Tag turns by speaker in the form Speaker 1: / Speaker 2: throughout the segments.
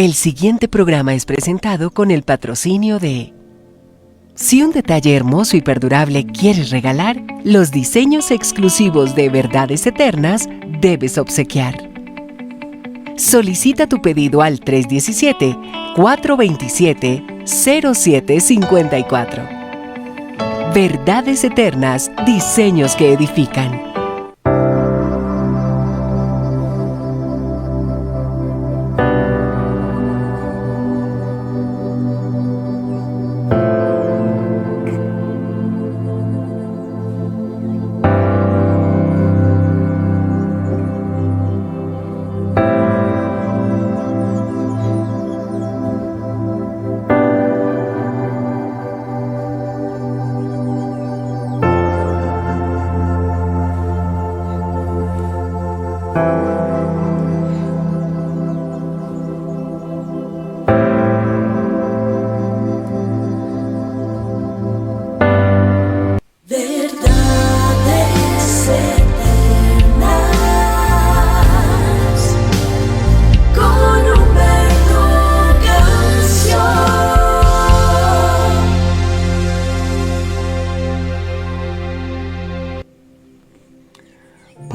Speaker 1: El siguiente programa es presentado con el patrocinio de... Si un detalle hermoso y perdurable quieres regalar, los diseños exclusivos de Verdades Eternas debes obsequiar. Solicita tu pedido al 317-427-0754. Verdades Eternas, diseños que edifican.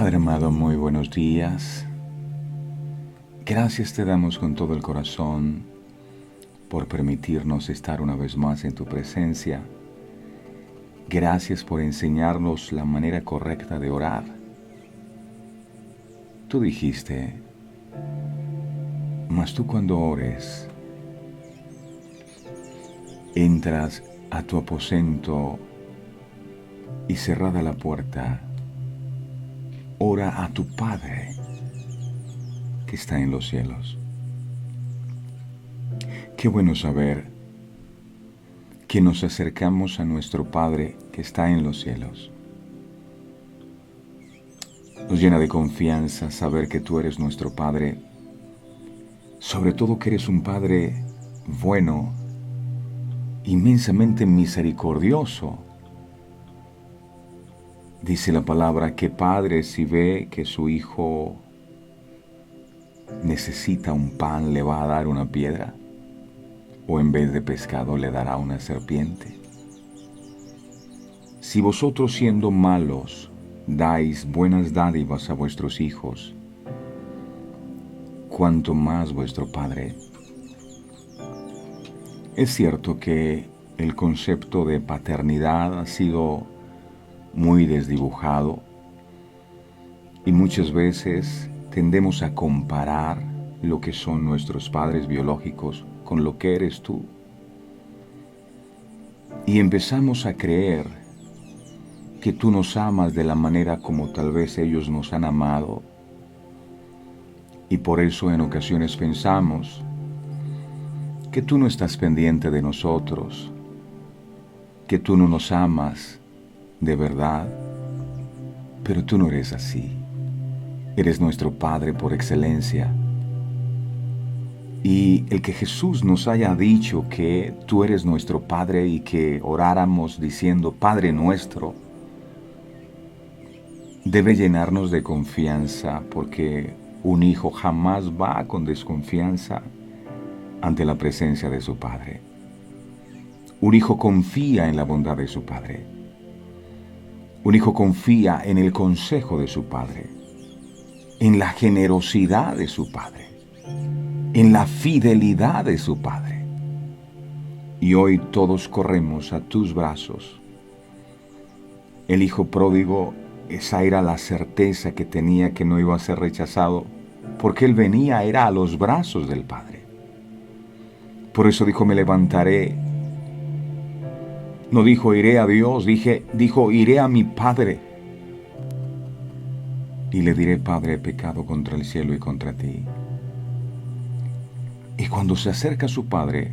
Speaker 2: Padre amado, muy buenos días. Gracias te damos con todo el corazón por permitirnos estar una vez más en tu presencia. Gracias por enseñarnos la manera correcta de orar. Tú dijiste, mas tú cuando ores, entras a tu aposento y cerrada la puerta, ora a tu Padre que está en los cielos. Qué bueno saber que nos acercamos a nuestro Padre que está en los cielos. Nos llena de confianza saber que tú eres nuestro Padre, sobre todo que eres un Padre bueno, inmensamente misericordioso. Dice la palabra que padre, si ve que su hijo necesita un pan, le va a dar una piedra, o en vez de pescado le dará una serpiente. Si vosotros siendo malos dais buenas dádivas a vuestros hijos, cuánto más vuestro Padre. Es cierto que el concepto de paternidad ha sido muy desdibujado y muchas veces tendemos a comparar lo que son nuestros padres biológicos con lo que eres tú. Y empezamos a creer que tú nos amas de la manera como tal vez ellos nos han amado. Y por eso en ocasiones pensamos que tú no estás pendiente de nosotros, que tú no nos amas de verdad, pero tú no eres así. Eres nuestro Padre por excelencia. Y el que Jesús nos haya dicho que tú eres nuestro Padre y que oráramos diciendo Padre nuestro, debe llenarnos de confianza, porque un hijo jamás va con desconfianza ante la presencia de su Padre. Un hijo confía en la bondad de su Padre. Un hijo confía en el consejo de su Padre, en la generosidad de su Padre, en la fidelidad de su Padre. Y hoy todos corremos a tus brazos. El hijo pródigo, esa era la certeza que tenía que no iba a ser rechazado, porque él venía, era a los brazos del Padre. Por eso dijo, me levantaré. No dijo, iré a Dios, dijo, iré a mi Padre. Y le diré, Padre, he pecado contra el cielo y contra ti. Y cuando se acerca a su Padre,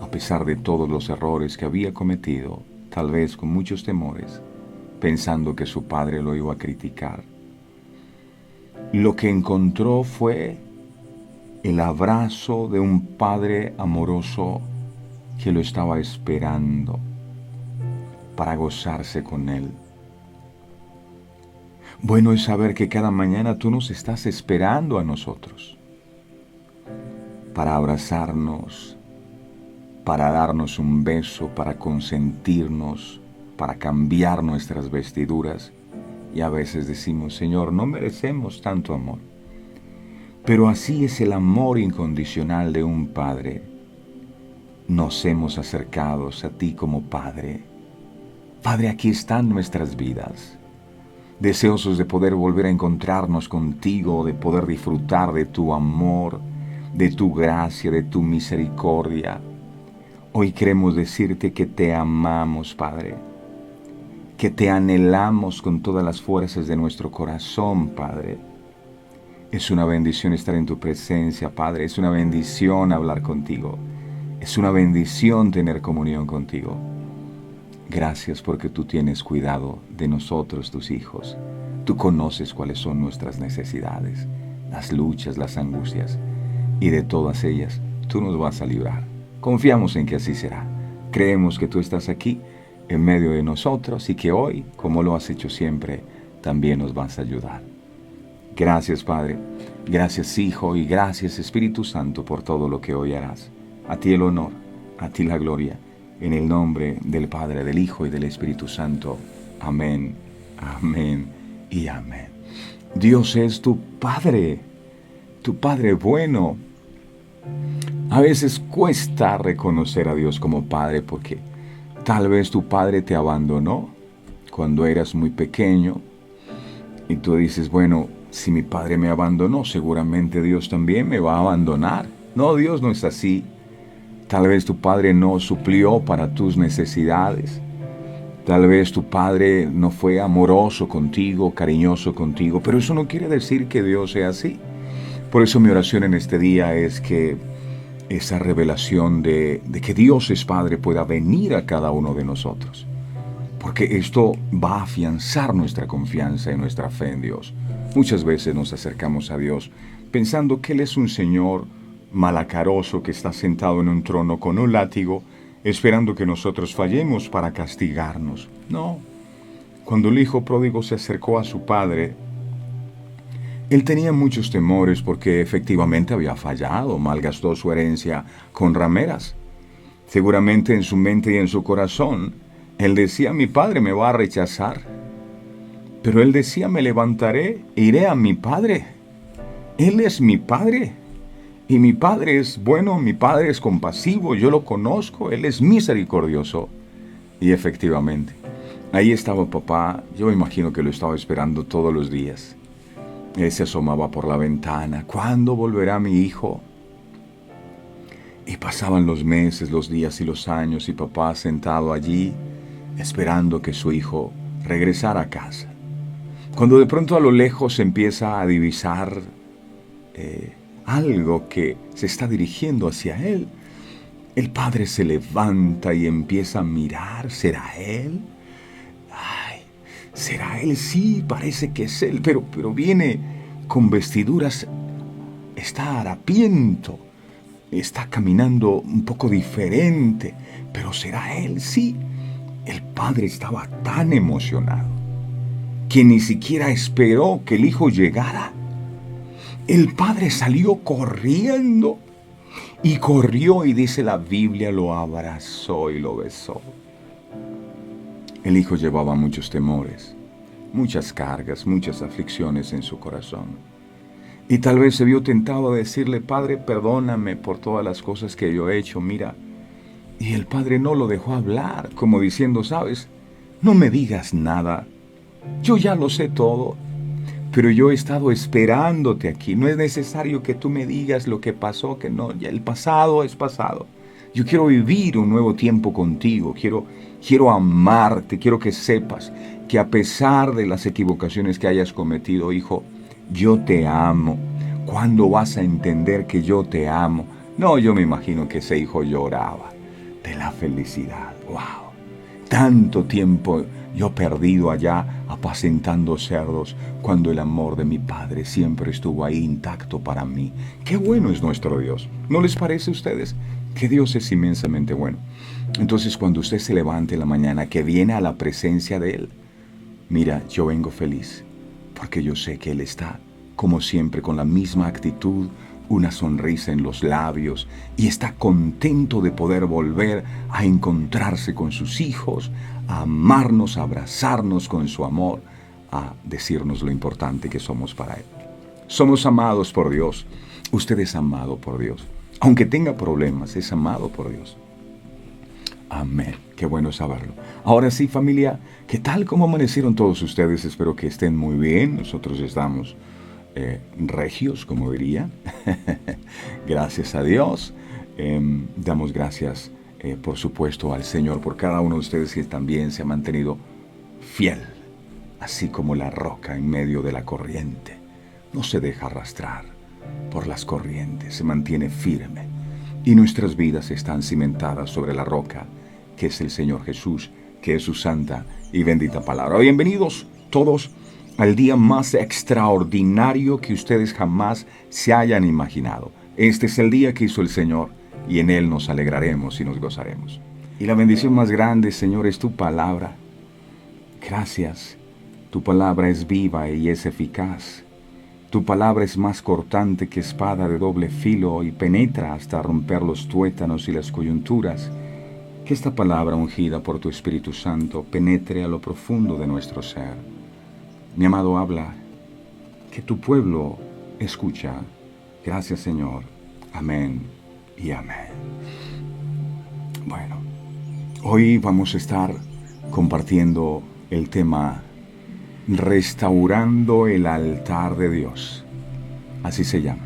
Speaker 2: a pesar de todos los errores que había cometido, tal vez con muchos temores, pensando que su Padre lo iba a criticar, lo que encontró fue el abrazo de un Padre amoroso que lo estaba esperando para gozarse con él. Bueno es saber que cada mañana tú nos estás esperando a nosotros para abrazarnos, para darnos un beso, para consentirnos, para cambiar nuestras vestiduras. Y a veces decimos, Señor, no merecemos tanto amor. Pero así es el amor incondicional de un Padre. Nos hemos acercado a ti como Padre. Padre, aquí están nuestras vidas, deseosos de poder volver a encontrarnos contigo, de poder disfrutar de tu amor, de tu gracia, de tu misericordia. Hoy queremos decirte que te amamos, Padre, que te anhelamos con todas las fuerzas de nuestro corazón, Padre. Es una bendición estar en tu presencia, Padre. Es una bendición hablar contigo. Es una bendición tener comunión contigo. Gracias porque tú tienes cuidado de nosotros, tus hijos. Tú conoces cuáles son nuestras necesidades, las luchas, las angustias. Y de todas ellas, tú nos vas a librar. Confiamos en que así será. Creemos que tú estás aquí, en medio de nosotros, y que hoy, como lo has hecho siempre, también nos vas a ayudar. Gracias, Padre. Gracias, Hijo, y gracias, Espíritu Santo, por todo lo que hoy harás. A ti el honor, a ti la gloria, en el nombre del Padre, del Hijo y del Espíritu Santo. Amén, amén y amén. Dios es tu Padre bueno. A veces cuesta reconocer a Dios como Padre porque tal vez tu Padre te abandonó cuando eras muy pequeño y tú dices, bueno, si mi Padre me abandonó, seguramente Dios también me va a abandonar. No, Dios no es así. Tal vez tu Padre no suplió para tus necesidades. Tal vez tu Padre no fue amoroso contigo, cariñoso contigo, pero eso no quiere decir que Dios sea así. Por eso mi oración en este día es que esa revelación de que Dios es Padre pueda venir a cada uno de nosotros. Porque esto va a afianzar nuestra confianza y nuestra fe en Dios. Muchas veces nos acercamos a Dios pensando que Él es un Señor malacaroso que está sentado en un trono con un látigo, esperando que nosotros fallemos para castigarnos. No. Cuando el hijo pródigo se acercó a su padre, él tenía muchos temores porque efectivamente había fallado, malgastó su herencia con rameras. Seguramente en su mente y en su corazón, él decía, mi padre me va a rechazar. Pero él decía, me levantaré, iré a mi padre. Él es mi padre. Y mi Padre es bueno, mi Padre es compasivo, yo lo conozco, Él es misericordioso. Y efectivamente, ahí estaba papá, yo me imagino que lo estaba esperando todos los días. Él se asomaba por la ventana, ¿cuándo volverá mi hijo? Y pasaban los meses, los días y los años, y papá sentado allí, esperando que su hijo regresara a casa. Cuando de pronto a lo lejos se empieza a divisar algo que se está dirigiendo hacia él, el padre se levanta y empieza a mirar. ¿Será él? Ay, ¿será él? Sí, parece que es él, pero viene con vestiduras, está harapiento, está caminando un poco diferente, pero ¿será él? Sí. El padre estaba tan emocionado que ni siquiera esperó que el hijo llegara. El padre salió corriendo y corrió, y dice la Biblia, lo abrazó y lo besó. El hijo llevaba muchos temores, muchas cargas, muchas aflicciones en su corazón. Y tal vez se vio tentado a decirle, Padre, perdóname por todas las cosas que yo he hecho, mira. Y el padre no lo dejó hablar, como diciendo, sabes, no me digas nada, yo ya lo sé todo. Pero yo he estado esperándote aquí. No es necesario que tú me digas lo que pasó, que no, ya el pasado es pasado. Yo quiero vivir un nuevo tiempo contigo. Quiero amarte. Quiero que sepas que a pesar de las equivocaciones que hayas cometido, hijo, yo te amo. ¿Cuándo vas a entender que yo te amo? No, yo me imagino que ese hijo lloraba de la felicidad. ¡Wow! Tanto tiempo yo perdido allá apacentando cerdos, cuando el amor de mi Padre siempre estuvo ahí intacto para mí. ¡Qué bueno es nuestro Dios! ¿No les parece a ustedes que Dios es inmensamente bueno? Entonces, cuando usted se levante en la mañana, que viene a la presencia de Él, mira, yo vengo feliz, porque yo sé que Él está, como siempre, con la misma actitud, una sonrisa en los labios y está contento de poder volver a encontrarse con sus hijos, a amarnos, a abrazarnos con su amor, a decirnos lo importante que somos para Él. Somos amados por Dios. Usted es amado por Dios. Aunque tenga problemas, es amado por Dios. Amén. Qué bueno saberlo. Ahora sí, familia, ¿qué tal? ¿Cómo amanecieron todos ustedes? Espero que estén muy bien. Nosotros estamos regios, como diría. Gracias a Dios. Damos gracias, por supuesto, al Señor por cada uno de ustedes que también se ha mantenido fiel, así como la roca en medio de la corriente. No se deja arrastrar por las corrientes, se mantiene firme. Y nuestras vidas están cimentadas sobre la roca, que es el Señor Jesús, que es su santa y bendita palabra. Bienvenidos todos al día más extraordinario que ustedes jamás se hayan imaginado. Este es el día que hizo el Señor y en Él nos alegraremos y nos gozaremos. Y la bendición más grande, Señor, es tu palabra. Gracias. Tu palabra es viva y es eficaz. Tu palabra es más cortante que espada de doble filo y penetra hasta romper los tuétanos y las coyunturas. Que esta palabra ungida por tu Espíritu Santo penetre a lo profundo de nuestro ser. Mi amado, habla, que tu pueblo escucha. Gracias, Señor. Amén y amén. Bueno, hoy vamos a estar compartiendo el tema Restaurando el altar de Dios. Así se llama.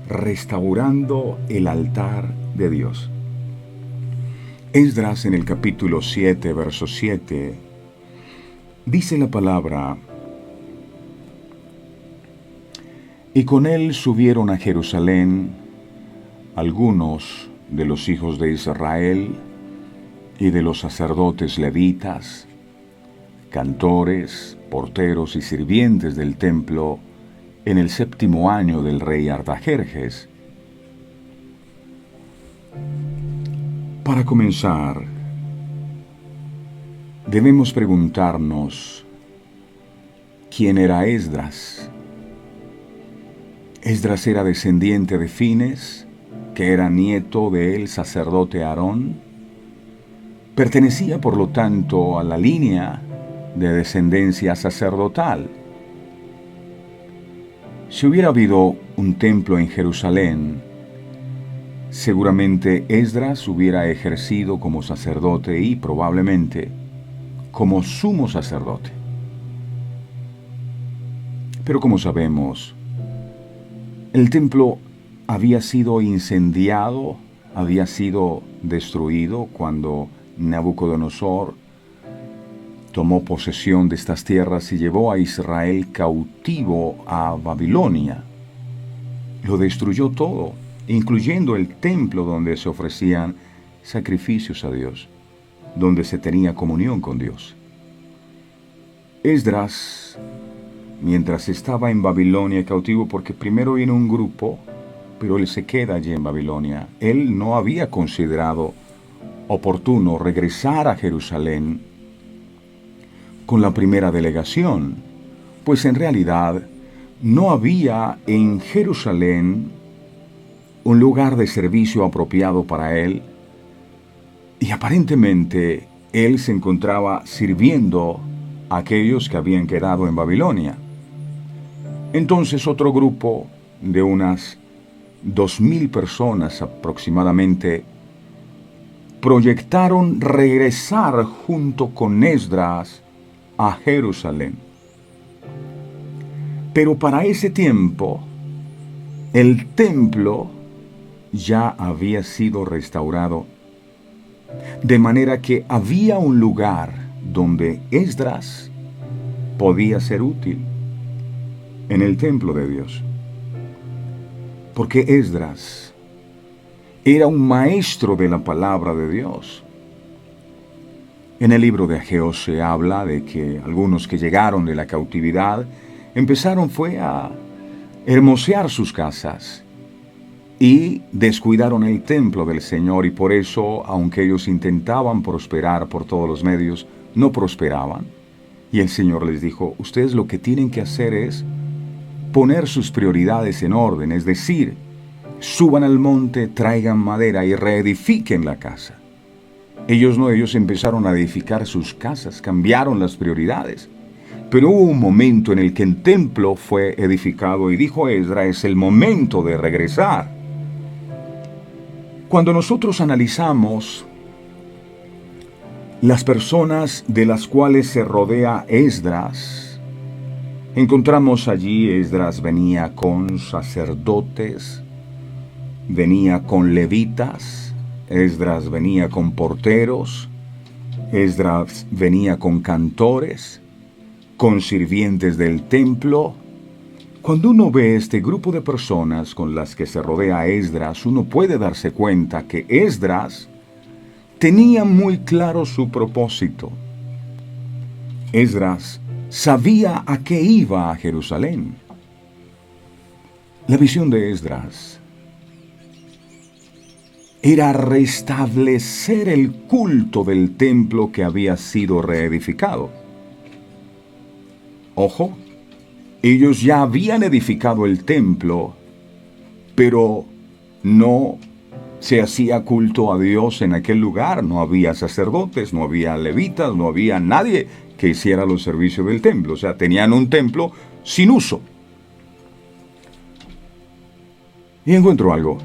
Speaker 2: Restaurando el altar de Dios. Esdras, en el capítulo 7, verso 7, dice la palabra: y con él subieron a Jerusalén algunos de los hijos de Israel y de los sacerdotes levitas, cantores, porteros y sirvientes del templo, en el 7º año del rey Artajerjes. Para comenzar, debemos preguntarnos quién era Esdras. Esdras era descendiente de Fines, que era nieto del sacerdote Aarón. Pertenecía, por lo tanto, a la línea de descendencia sacerdotal. Si hubiera habido un templo en Jerusalén, seguramente Esdras hubiera ejercido como sacerdote y probablemente como sumo sacerdote. Pero como sabemos, el templo había sido incendiado, había sido destruido cuando Nabucodonosor tomó posesión de estas tierras y llevó a Israel cautivo a Babilonia. Lo destruyó todo, incluyendo el templo donde se ofrecían sacrificios a Dios, donde se tenía comunión con Dios. Esdras, mientras estaba en Babilonia cautivo, porque primero vino un grupo, pero él se queda allí en Babilonia, él no había considerado oportuno regresar a Jerusalén con la primera delegación, pues en realidad no había en Jerusalén un lugar de servicio apropiado para él, y aparentemente él se encontraba sirviendo a aquellos que habían quedado en Babilonia. Entonces otro grupo de unas 2,000 personas aproximadamente proyectaron regresar junto con Esdras a Jerusalén. Pero para ese tiempo, el templo ya había sido restaurado, de manera que había un lugar donde Esdras podía ser útil, en el templo de Dios. Porque Esdras era un maestro de la palabra de Dios. En el libro de Ageo se habla de que algunos que llegaron de la cautividad empezaron a hermosear sus casas y descuidaron el templo del Señor, y por eso, aunque ellos intentaban prosperar por todos los medios, no prosperaban. Y el Señor les dijo: ustedes lo que tienen que hacer es poner sus prioridades en orden, es decir, suban al monte, traigan madera y reedifiquen la casa. Ellos empezaron a edificar sus casas, cambiaron las prioridades. Pero hubo un momento en el que el templo fue edificado y dijo Esdras, es el momento de regresar. Cuando nosotros analizamos las personas de las cuales se rodea Esdras, encontramos allí Esdras venía con sacerdotes, venía con levitas, Esdras venía con porteros, Esdras venía con cantores, con sirvientes del templo. Cuando uno ve este grupo de personas con las que se rodea Esdras, uno puede darse cuenta que Esdras tenía muy claro su propósito. Esdras sabía a qué iba a Jerusalén. La visión de Esdras era restablecer el culto del templo que había sido reedificado. Ojo, ellos ya habían edificado el templo, pero no se hacía culto a Dios en aquel lugar. No había sacerdotes, no había levitas, no había nadie que hiciera los servicios del templo. O sea, tenían un templo sin uso. Y encuentro algo.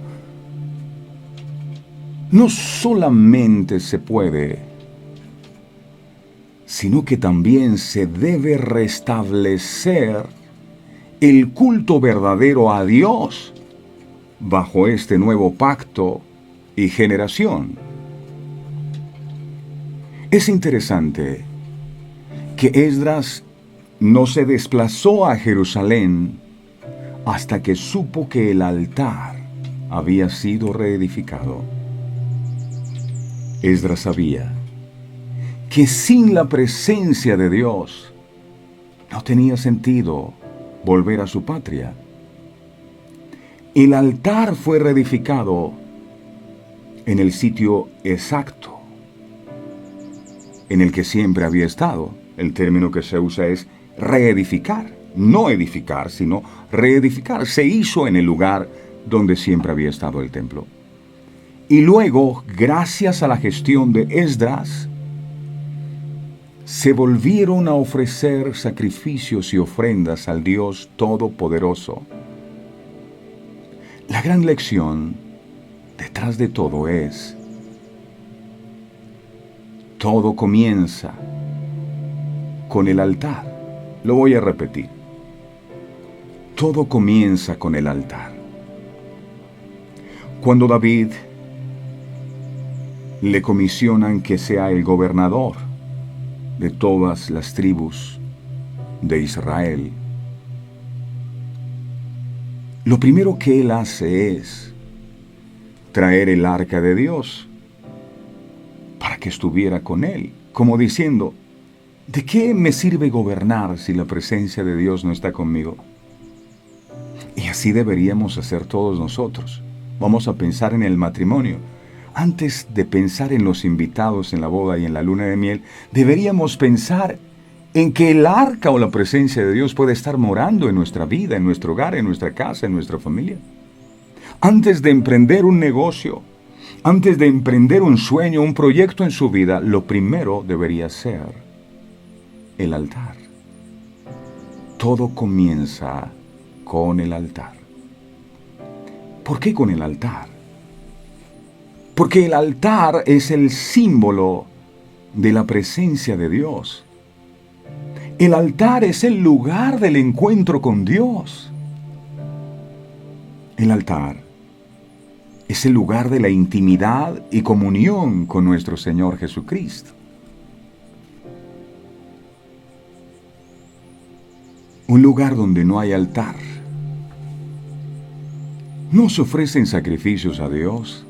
Speaker 2: No solamente se puede, sino que también se debe restablecer el culto verdadero a Dios bajo este nuevo pacto y generación. Es interesante que Esdras no se desplazó a Jerusalén hasta que supo que el altar había sido reedificado. Esdras sabía que sin la presencia de Dios no tenía sentido volver a su patria. El altar fue reedificado en el sitio exacto en el que siempre había estado. El término que se usa es reedificar, no edificar, sino reedificar. Se hizo en el lugar donde siempre había estado el templo. Y luego, gracias a la gestión de Esdras, se volvieron a ofrecer sacrificios y ofrendas al Dios Todopoderoso. La gran lección detrás de todo es: todo comienza con el altar. Lo voy a repetir. Todo comienza con el altar. Cuando David le comisionan que sea el gobernador de todas las tribus de Israel, lo primero que él hace es traer el arca de Dios para que estuviera con él, como diciendo: ¿de qué me sirve gobernar si la presencia de Dios no está conmigo? Y así deberíamos hacer todos nosotros. Vamos a pensar en el matrimonio. Antes de pensar en los invitados en la boda y en la luna de miel, deberíamos pensar en que el arca o la presencia de Dios puede estar morando en nuestra vida, en nuestro hogar, en nuestra casa, en nuestra familia. Antes de emprender un negocio, antes de emprender un sueño, un proyecto en su vida, lo primero debería ser el altar. Todo comienza con el altar. ¿Por qué con el altar? Porque el altar es el símbolo de la presencia de Dios. El altar es el lugar del encuentro con Dios. El altar es el lugar de la intimidad y comunión con nuestro Señor Jesucristo. Un lugar donde no hay altar. No se ofrecen sacrificios a Dios.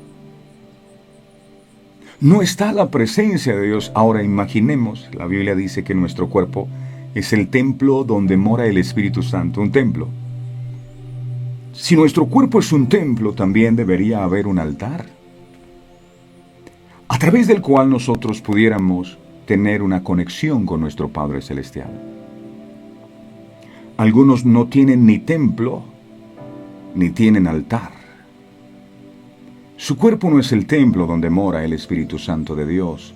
Speaker 2: No está la presencia de Dios. Ahora imaginemos, la Biblia dice que nuestro cuerpo es el templo donde mora el Espíritu Santo, un templo. Si nuestro cuerpo es un templo, también debería haber un altar, a través del cual nosotros pudiéramos tener una conexión con nuestro Padre Celestial. Algunos no tienen ni templo, ni tienen altar. Su cuerpo no es el templo donde mora el Espíritu Santo de Dios,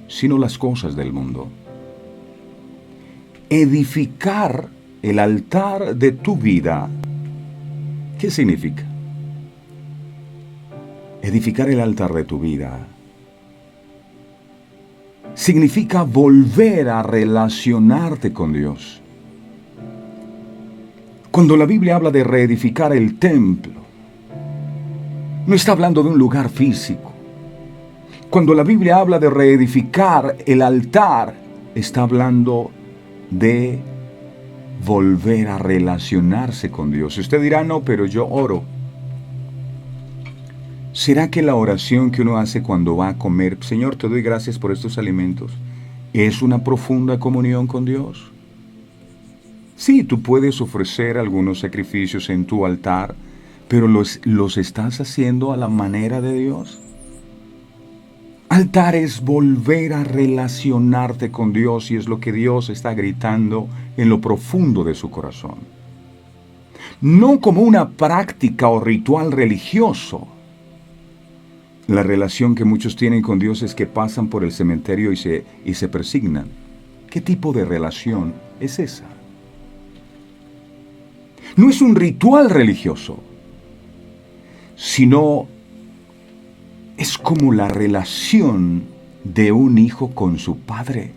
Speaker 2: sino las cosas del mundo. Edificar el altar de tu vida. ¿Qué significa? Edificar el altar de tu vida significa volver a relacionarte con Dios. Cuando la Biblia habla de reedificar el templo, no está hablando de un lugar físico. Cuando la Biblia habla de reedificar el altar, está hablando de volver a relacionarse con Dios. Usted dirá, no, pero yo oro. ¿Será que la oración que uno hace cuando va a comer, Señor, te doy gracias por estos alimentos, es una profunda comunión con Dios? Sí, tú puedes ofrecer algunos sacrificios en tu altar, pero los estás haciendo a la manera de Dios. Altar es volver a relacionarte con Dios y es lo que Dios está gritando en lo profundo de su corazón. No como una práctica o ritual religioso. La relación que muchos tienen con Dios es que pasan por el cementerio y se persignan. ¿Qué tipo de relación es esa? No es un ritual religioso, sino es como la relación de un hijo con su padre.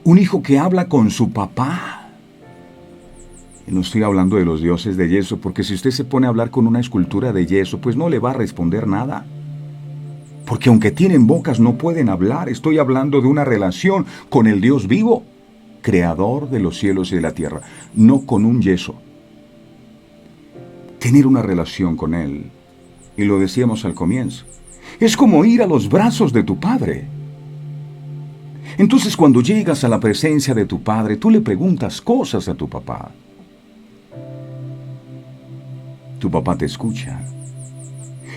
Speaker 2: Un hijo que habla con su papá. Y no estoy hablando de los dioses de yeso, porque si usted se pone a hablar con una escultura de yeso, pues no le va a responder nada. Porque aunque tienen bocas no pueden hablar. Estoy hablando de una relación con el Dios vivo, creador de los cielos y de la tierra, no con un yeso. Tener una relación con Él, y lo decíamos al comienzo, es como ir a los brazos de tu Padre. Entonces cuando llegas a la presencia de tu Padre, tú le preguntas cosas a tu papá. Tu papá te escucha.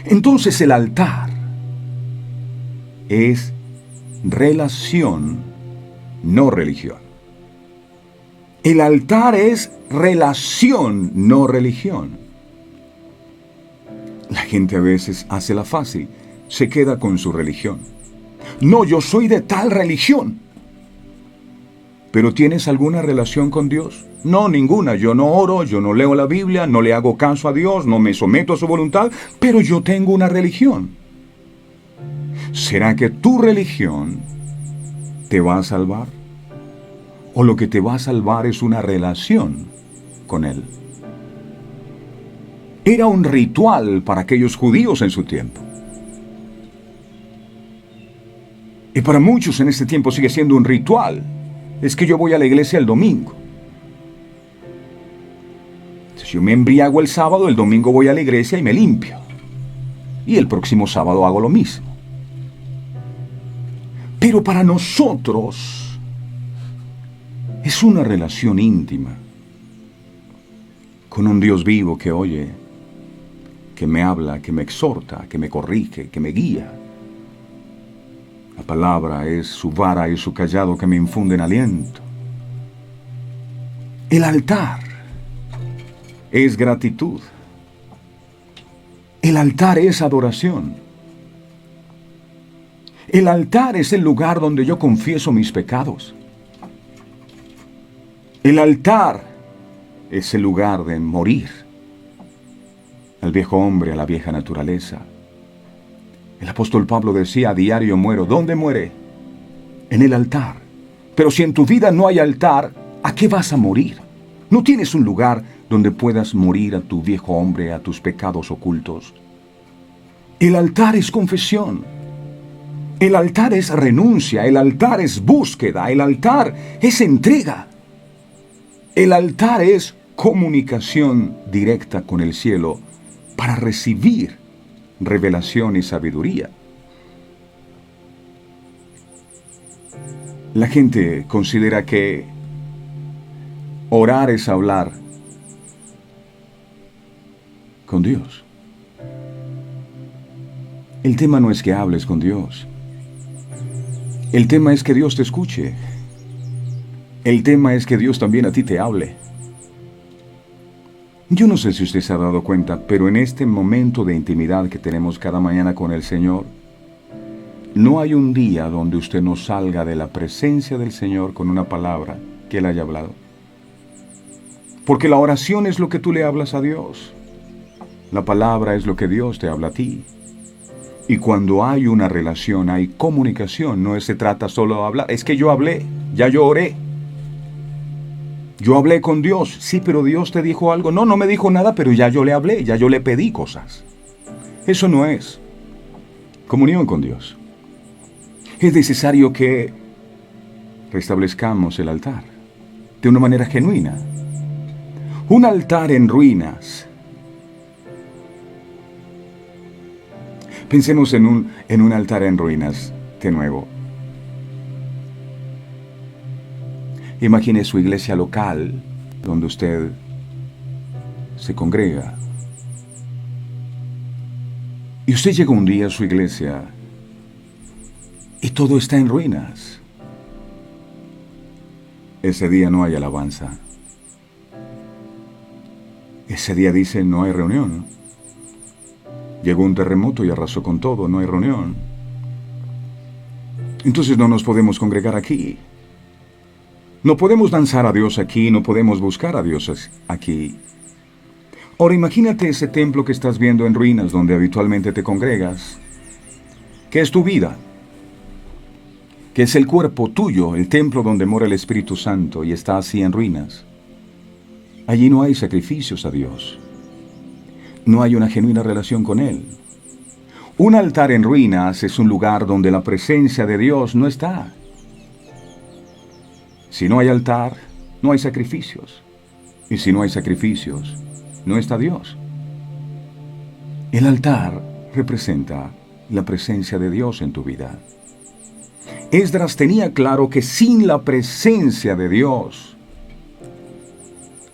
Speaker 2: Entonces el altar es relación, no religión. El altar es relación, no religión. La gente a veces hace la fácil, se queda con su religión. No, yo soy de tal religión. ¿Pero tienes alguna relación con Dios? No, ninguna. Yo no oro, yo no leo la Biblia, no le hago caso a Dios, no me someto a su voluntad, pero yo tengo una religión. ¿Será que tu religión te va a salvar? ¿O lo que te va a salvar es una relación con Él? Era un ritual para aquellos judíos en su tiempo. Y para muchos en este tiempo sigue siendo un ritual. Es que yo voy a la iglesia el domingo. Si yo me embriago el sábado, el domingo voy a la iglesia y me limpio. Y el próximo sábado hago lo mismo. Pero para nosotros es una relación íntima con un Dios vivo que oye, que me habla, que me exhorta, que me corrige, que me guía. La palabra es su vara y su cayado que me infunden aliento. El altar es gratitud. El altar es adoración. El altar es el lugar donde yo confieso mis pecados. El altar es el lugar de morir al viejo hombre, a la vieja naturaleza. El apóstol Pablo decía, a diario muero. ¿Dónde muere? En el altar. Pero si en tu vida no hay altar, ¿a qué vas a morir? No tienes un lugar donde puedas morir a tu viejo hombre, a tus pecados ocultos. El altar es confesión. El altar es renuncia. El altar es búsqueda. El altar es entrega. El altar es comunicación directa con el cielo para recibir revelación y sabiduría. La gente considera que orar es hablar con Dios. El tema no es que hables con Dios. El tema es que Dios te escuche. El tema es que Dios también a ti te hable. Yo no sé si usted se ha dado cuenta, pero en este momento de intimidad que tenemos cada mañana con el Señor, no hay un día donde usted no salga de la presencia del Señor con una palabra que Él haya hablado. Porque la oración es lo que tú le hablas a Dios. La palabra es lo que Dios te habla a ti. Y cuando hay una relación, hay comunicación, no se trata solo de hablar. Es que yo hablé, ya yo oré. Yo hablé con Dios. Sí, pero Dios te dijo algo. No, no me dijo nada, pero ya yo le hablé, ya yo le pedí cosas. Eso no es comunión con Dios. Es necesario que restablezcamos el altar de una manera genuina. Un altar en ruinas. Pensemos en un altar en ruinas, de nuevo. Imagine su iglesia local, donde usted se congrega. Y usted llega un día a su iglesia y todo está en ruinas. Ese día no hay alabanza. Ese día dice no hay reunión. Llegó un terremoto y arrasó con todo, no hay reunión. Entonces no nos podemos congregar aquí. No podemos danzar a Dios aquí, no podemos buscar a Dios aquí. Ahora imagínate ese templo que estás viendo en ruinas donde habitualmente te congregas. ¿Qué es tu vida? ¿Qué es el cuerpo tuyo, el templo donde mora el Espíritu Santo y está así en ruinas? Allí no hay sacrificios a Dios. No hay una genuina relación con Él. Un altar en ruinas es un lugar donde la presencia de Dios no está. Si no hay altar, no hay sacrificios. Y si no hay sacrificios, no está Dios. El altar representa la presencia de Dios en tu vida. Esdras tenía claro que sin la presencia de Dios,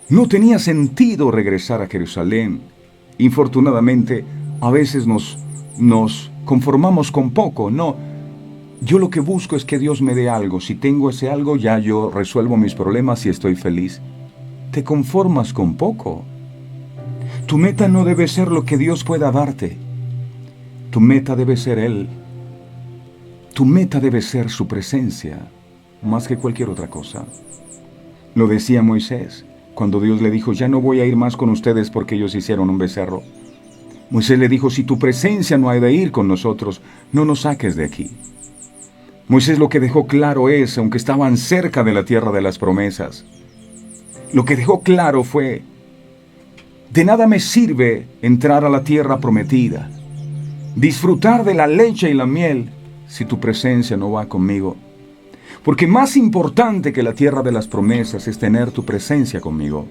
Speaker 2: no tenía sentido regresar a Jerusalén. Infortunadamente, a veces nos conformamos con poco. No, yo lo que busco es que Dios me dé algo. Si tengo ese algo, ya yo resuelvo mis problemas y estoy feliz. Te conformas con poco. Tu meta no debe ser lo que Dios pueda darte. Tu meta debe ser Él. Tu meta debe ser su presencia, más que cualquier otra cosa. Lo decía Moisés, cuando Dios le dijo, ya no voy a ir más con ustedes porque ellos hicieron un becerro. Moisés le dijo, si tu presencia no ha de ir con nosotros, no nos saques de aquí. Moisés lo que dejó claro es, aunque estaban cerca de la tierra de las promesas, lo que dejó claro fue, de nada me sirve entrar a la tierra prometida, disfrutar de la leche y la miel, si tu presencia no va conmigo. Porque más importante que la tierra de las promesas es tener tu presencia conmigo.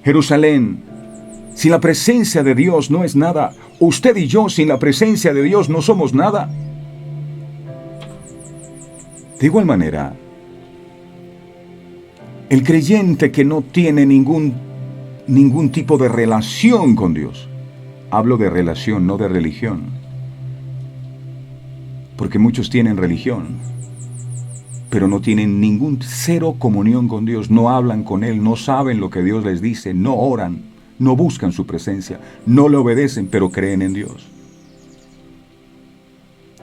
Speaker 2: Jerusalén, si la presencia de Dios no es nada, usted y yo sin la presencia de Dios no somos nada. De igual manera, el creyente que no tiene ningún tipo de relación con Dios, hablo de relación, no de religión, porque muchos tienen religión, pero no tienen cero comunión con Dios, no hablan con Él, no saben lo que Dios les dice, no oran, no buscan su presencia, no le obedecen, pero creen en Dios.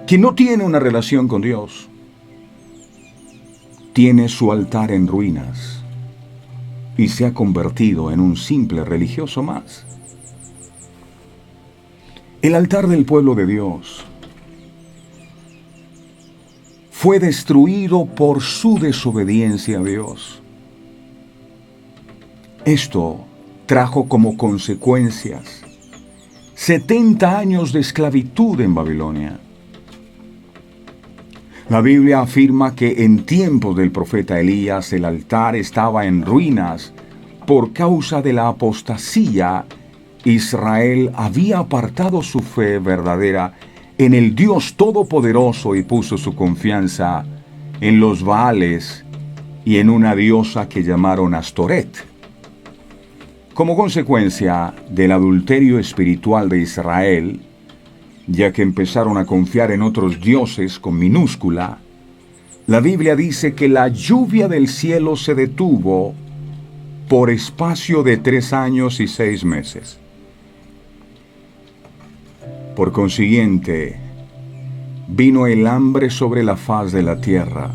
Speaker 2: Quien no tiene una relación con Dios, tiene su altar en ruinas y se ha convertido en un simple religioso más. El altar del pueblo de Dios fue destruido por su desobediencia a Dios. Esto trajo como consecuencias 70 años de esclavitud en Babilonia. La Biblia afirma que en tiempos del profeta Elías el altar estaba en ruinas por causa de la apostasía. Israel había apartado su fe verdadera en el Dios Todopoderoso y puso su confianza en los Baales y en una diosa que llamaron Astoret. Como consecuencia del adulterio espiritual de Israel, ya que empezaron a confiar en otros dioses con minúscula, la Biblia dice que la lluvia del cielo se detuvo por espacio de 3 años y 6 meses. Por consiguiente, vino el hambre sobre la faz de la tierra.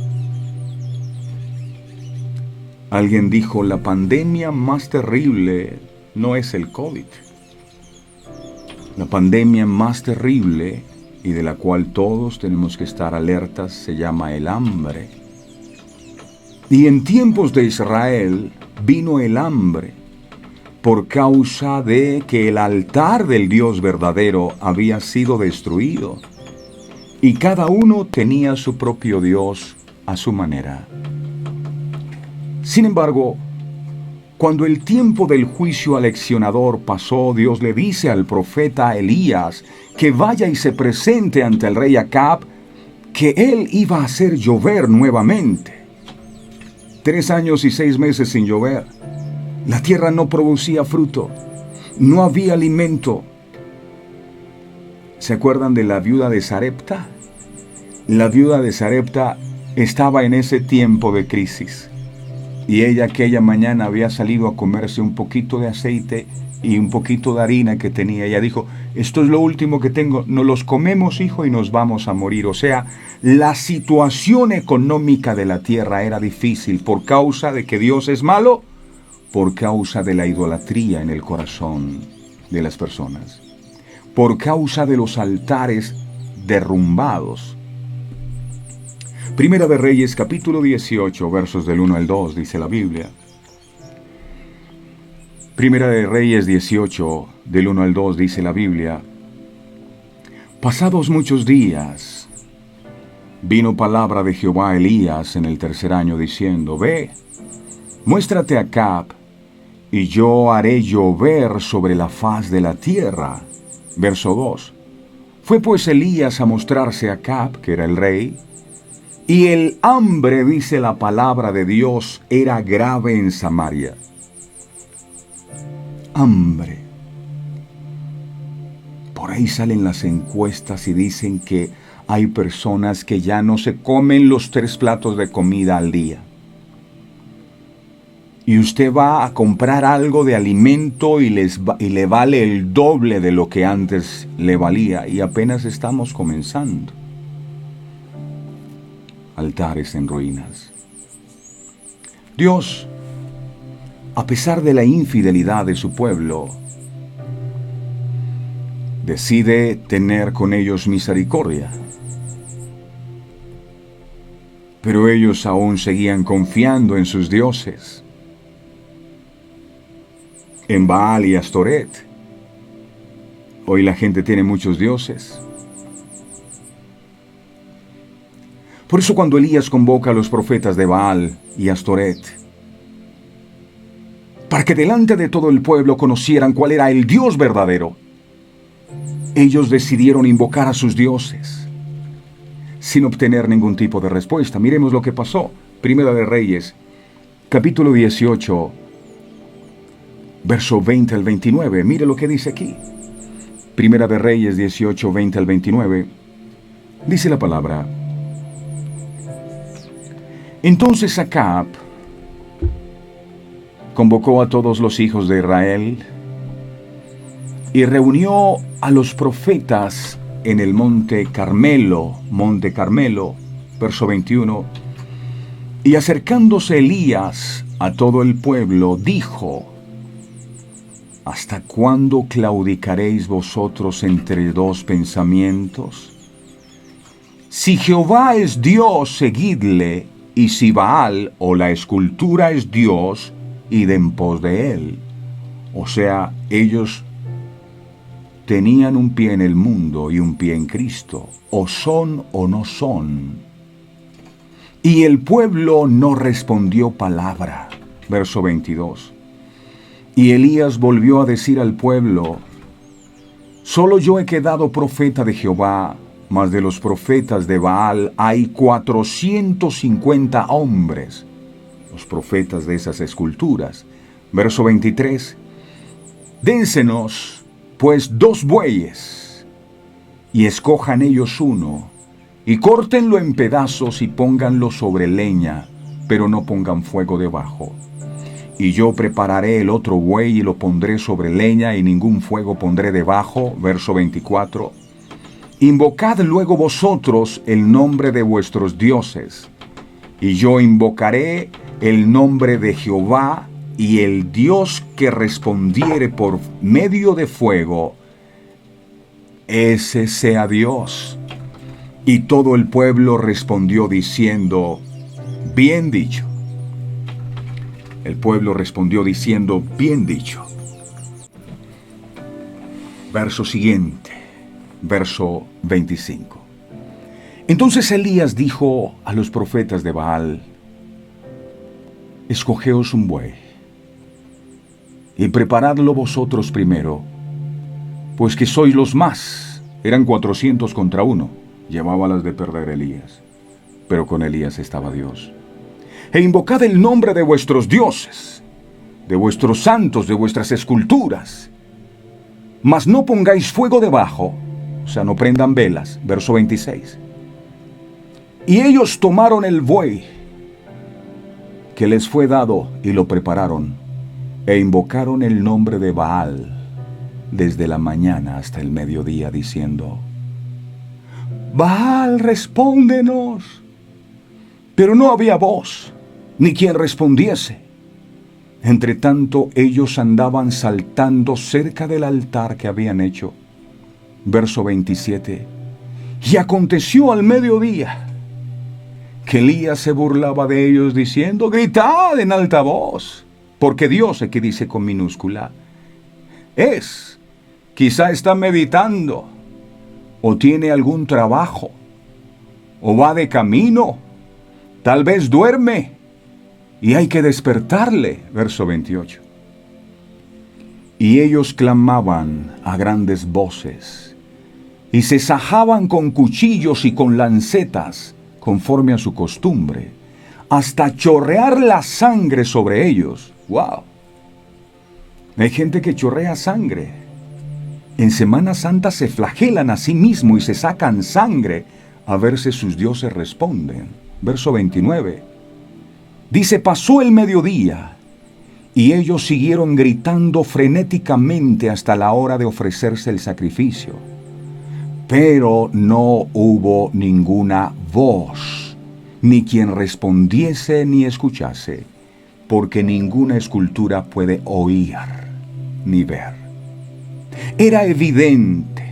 Speaker 2: Alguien dijo, la pandemia más terrible no es el COVID. La pandemia más terrible y de la cual todos tenemos que estar alertas se llama el hambre. Y en tiempos de Israel vino el hambre por causa de que el altar del Dios verdadero había sido destruido y cada uno tenía su propio Dios a su manera. Sin embargo, cuando el tiempo del juicio aleccionador pasó, Dios le dice al profeta Elías que vaya y se presente ante el rey Acab, que él iba a hacer llover nuevamente. 3 años y 6 meses sin llover. La tierra no producía fruto, no había alimento. ¿Se acuerdan de la viuda de Sarepta? La viuda de Sarepta estaba en ese tiempo de crisis. Y ella aquella mañana había salido a comerse un poquito de aceite y un poquito de harina que tenía. Ella dijo, esto es lo último que tengo, nos los comemos, hijo, y nos vamos a morir. O sea, la situación económica de la tierra era difícil por causa de que Dios es malo, por causa de la idolatría en el corazón de las personas, por causa de los altares derrumbados. Primera de Reyes, capítulo 18, versos del 1 al 2, dice la Biblia. Primera de Reyes 18, del 1 al 2, dice la Biblia. Pasados muchos días, vino palabra de Jehová a Elías en el 3er año, diciendo, ve, muéstrate a Acab, y yo haré llover sobre la faz de la tierra. Verso 2. Fue pues Elías a mostrarse a Acab, que era el rey, y el hambre, dice la palabra de Dios, era grave en Samaria. Hambre. Por ahí salen las encuestas y dicen que hay personas que ya no se comen los 3 platos de comida al día. Y usted va a comprar algo de alimento y le vale el doble de lo que antes le valía. Y apenas estamos comenzando. Altares en ruinas. Dios, a pesar de la infidelidad de su pueblo, decide tener con ellos misericordia. Pero ellos aún seguían confiando en sus dioses, en Baal y Astoret. Hoy la gente tiene muchos dioses. Por eso cuando Elías convoca a los profetas de Baal y Astoret, para que delante de todo el pueblo conocieran cuál era el Dios verdadero, ellos decidieron invocar a sus dioses, sin obtener ningún tipo de respuesta. Miremos lo que pasó. Primera de Reyes, capítulo 18, verso 20 al 29. Mire lo que dice aquí. Primera de Reyes 18, 20 al 29. Dice la palabra. Entonces Acab convocó a todos los hijos de Israel y reunió a los profetas en el monte Carmelo, verso 21. Y acercándose Elías a todo el pueblo, dijo, ¿hasta cuándo claudicaréis vosotros entre 2 pensamientos? Si Jehová es Dios, seguidle, y si Baal o la escultura es Dios, id en pos de él. O sea, ellos tenían un pie en el mundo y un pie en Cristo. O son o no son. Y el pueblo no respondió palabra. Verso 22. Y Elías volvió a decir al pueblo, solo yo he quedado profeta de Jehová, mas de los profetas de Baal hay 450 hombres, los profetas de esas esculturas. Verso 23. Dénsenos, pues, 2 bueyes, y escojan ellos uno, y córtenlo en pedazos y pónganlo sobre leña, pero no pongan fuego debajo. y yo prepararé el otro buey y lo pondré sobre leña y ningún fuego pondré debajo. Verso 24. Invocad luego vosotros el nombre de vuestros dioses, y yo invocaré el nombre de Jehová, y el Dios que respondiere por medio de fuego, ese sea Dios. Y todo el pueblo respondió diciendo, bien dicho. El pueblo respondió diciendo, bien dicho. Verso siguiente, verso 25. Entonces Elías dijo a los profetas de Baal, escogeos un buey, y preparadlo vosotros primero, pues que sois los más. Eran 400 contra 1, llevaba las de perder Elías, pero con Elías estaba Dios. E invocad el nombre de vuestros dioses, de vuestros santos, de vuestras esculturas, mas no pongáis fuego debajo, o sea, no prendan velas. Verso 26. Y ellos tomaron el buey que les fue dado y lo prepararon, e invocaron el nombre de Baal desde la mañana hasta el mediodía, diciendo, Baal, respóndenos. Pero no había voz, ni quien respondiese. Entre tanto, ellos andaban saltando cerca del altar que habían hecho. Verso 27. Y aconteció al mediodía que Elías se burlaba de ellos diciendo, gritad en alta voz, porque Dios, aquí dice con minúscula, quizá está meditando, o tiene algún trabajo, o va de camino, tal vez duerme, y hay que despertarle. Verso 28. Y ellos clamaban a grandes voces, y se sajaban con cuchillos y con lancetas, conforme a su costumbre, hasta chorrear la sangre sobre ellos. ¡Wow! Hay gente que chorrea sangre. En Semana Santa se flagelan a sí mismos y se sacan sangre a ver si sus dioses responden. Verso 29. Dice, pasó el mediodía, y ellos siguieron gritando frenéticamente hasta la hora de ofrecerse el sacrificio. Pero no hubo ninguna voz, ni quien respondiese ni escuchase, porque ninguna escultura puede oír ni ver. Era evidente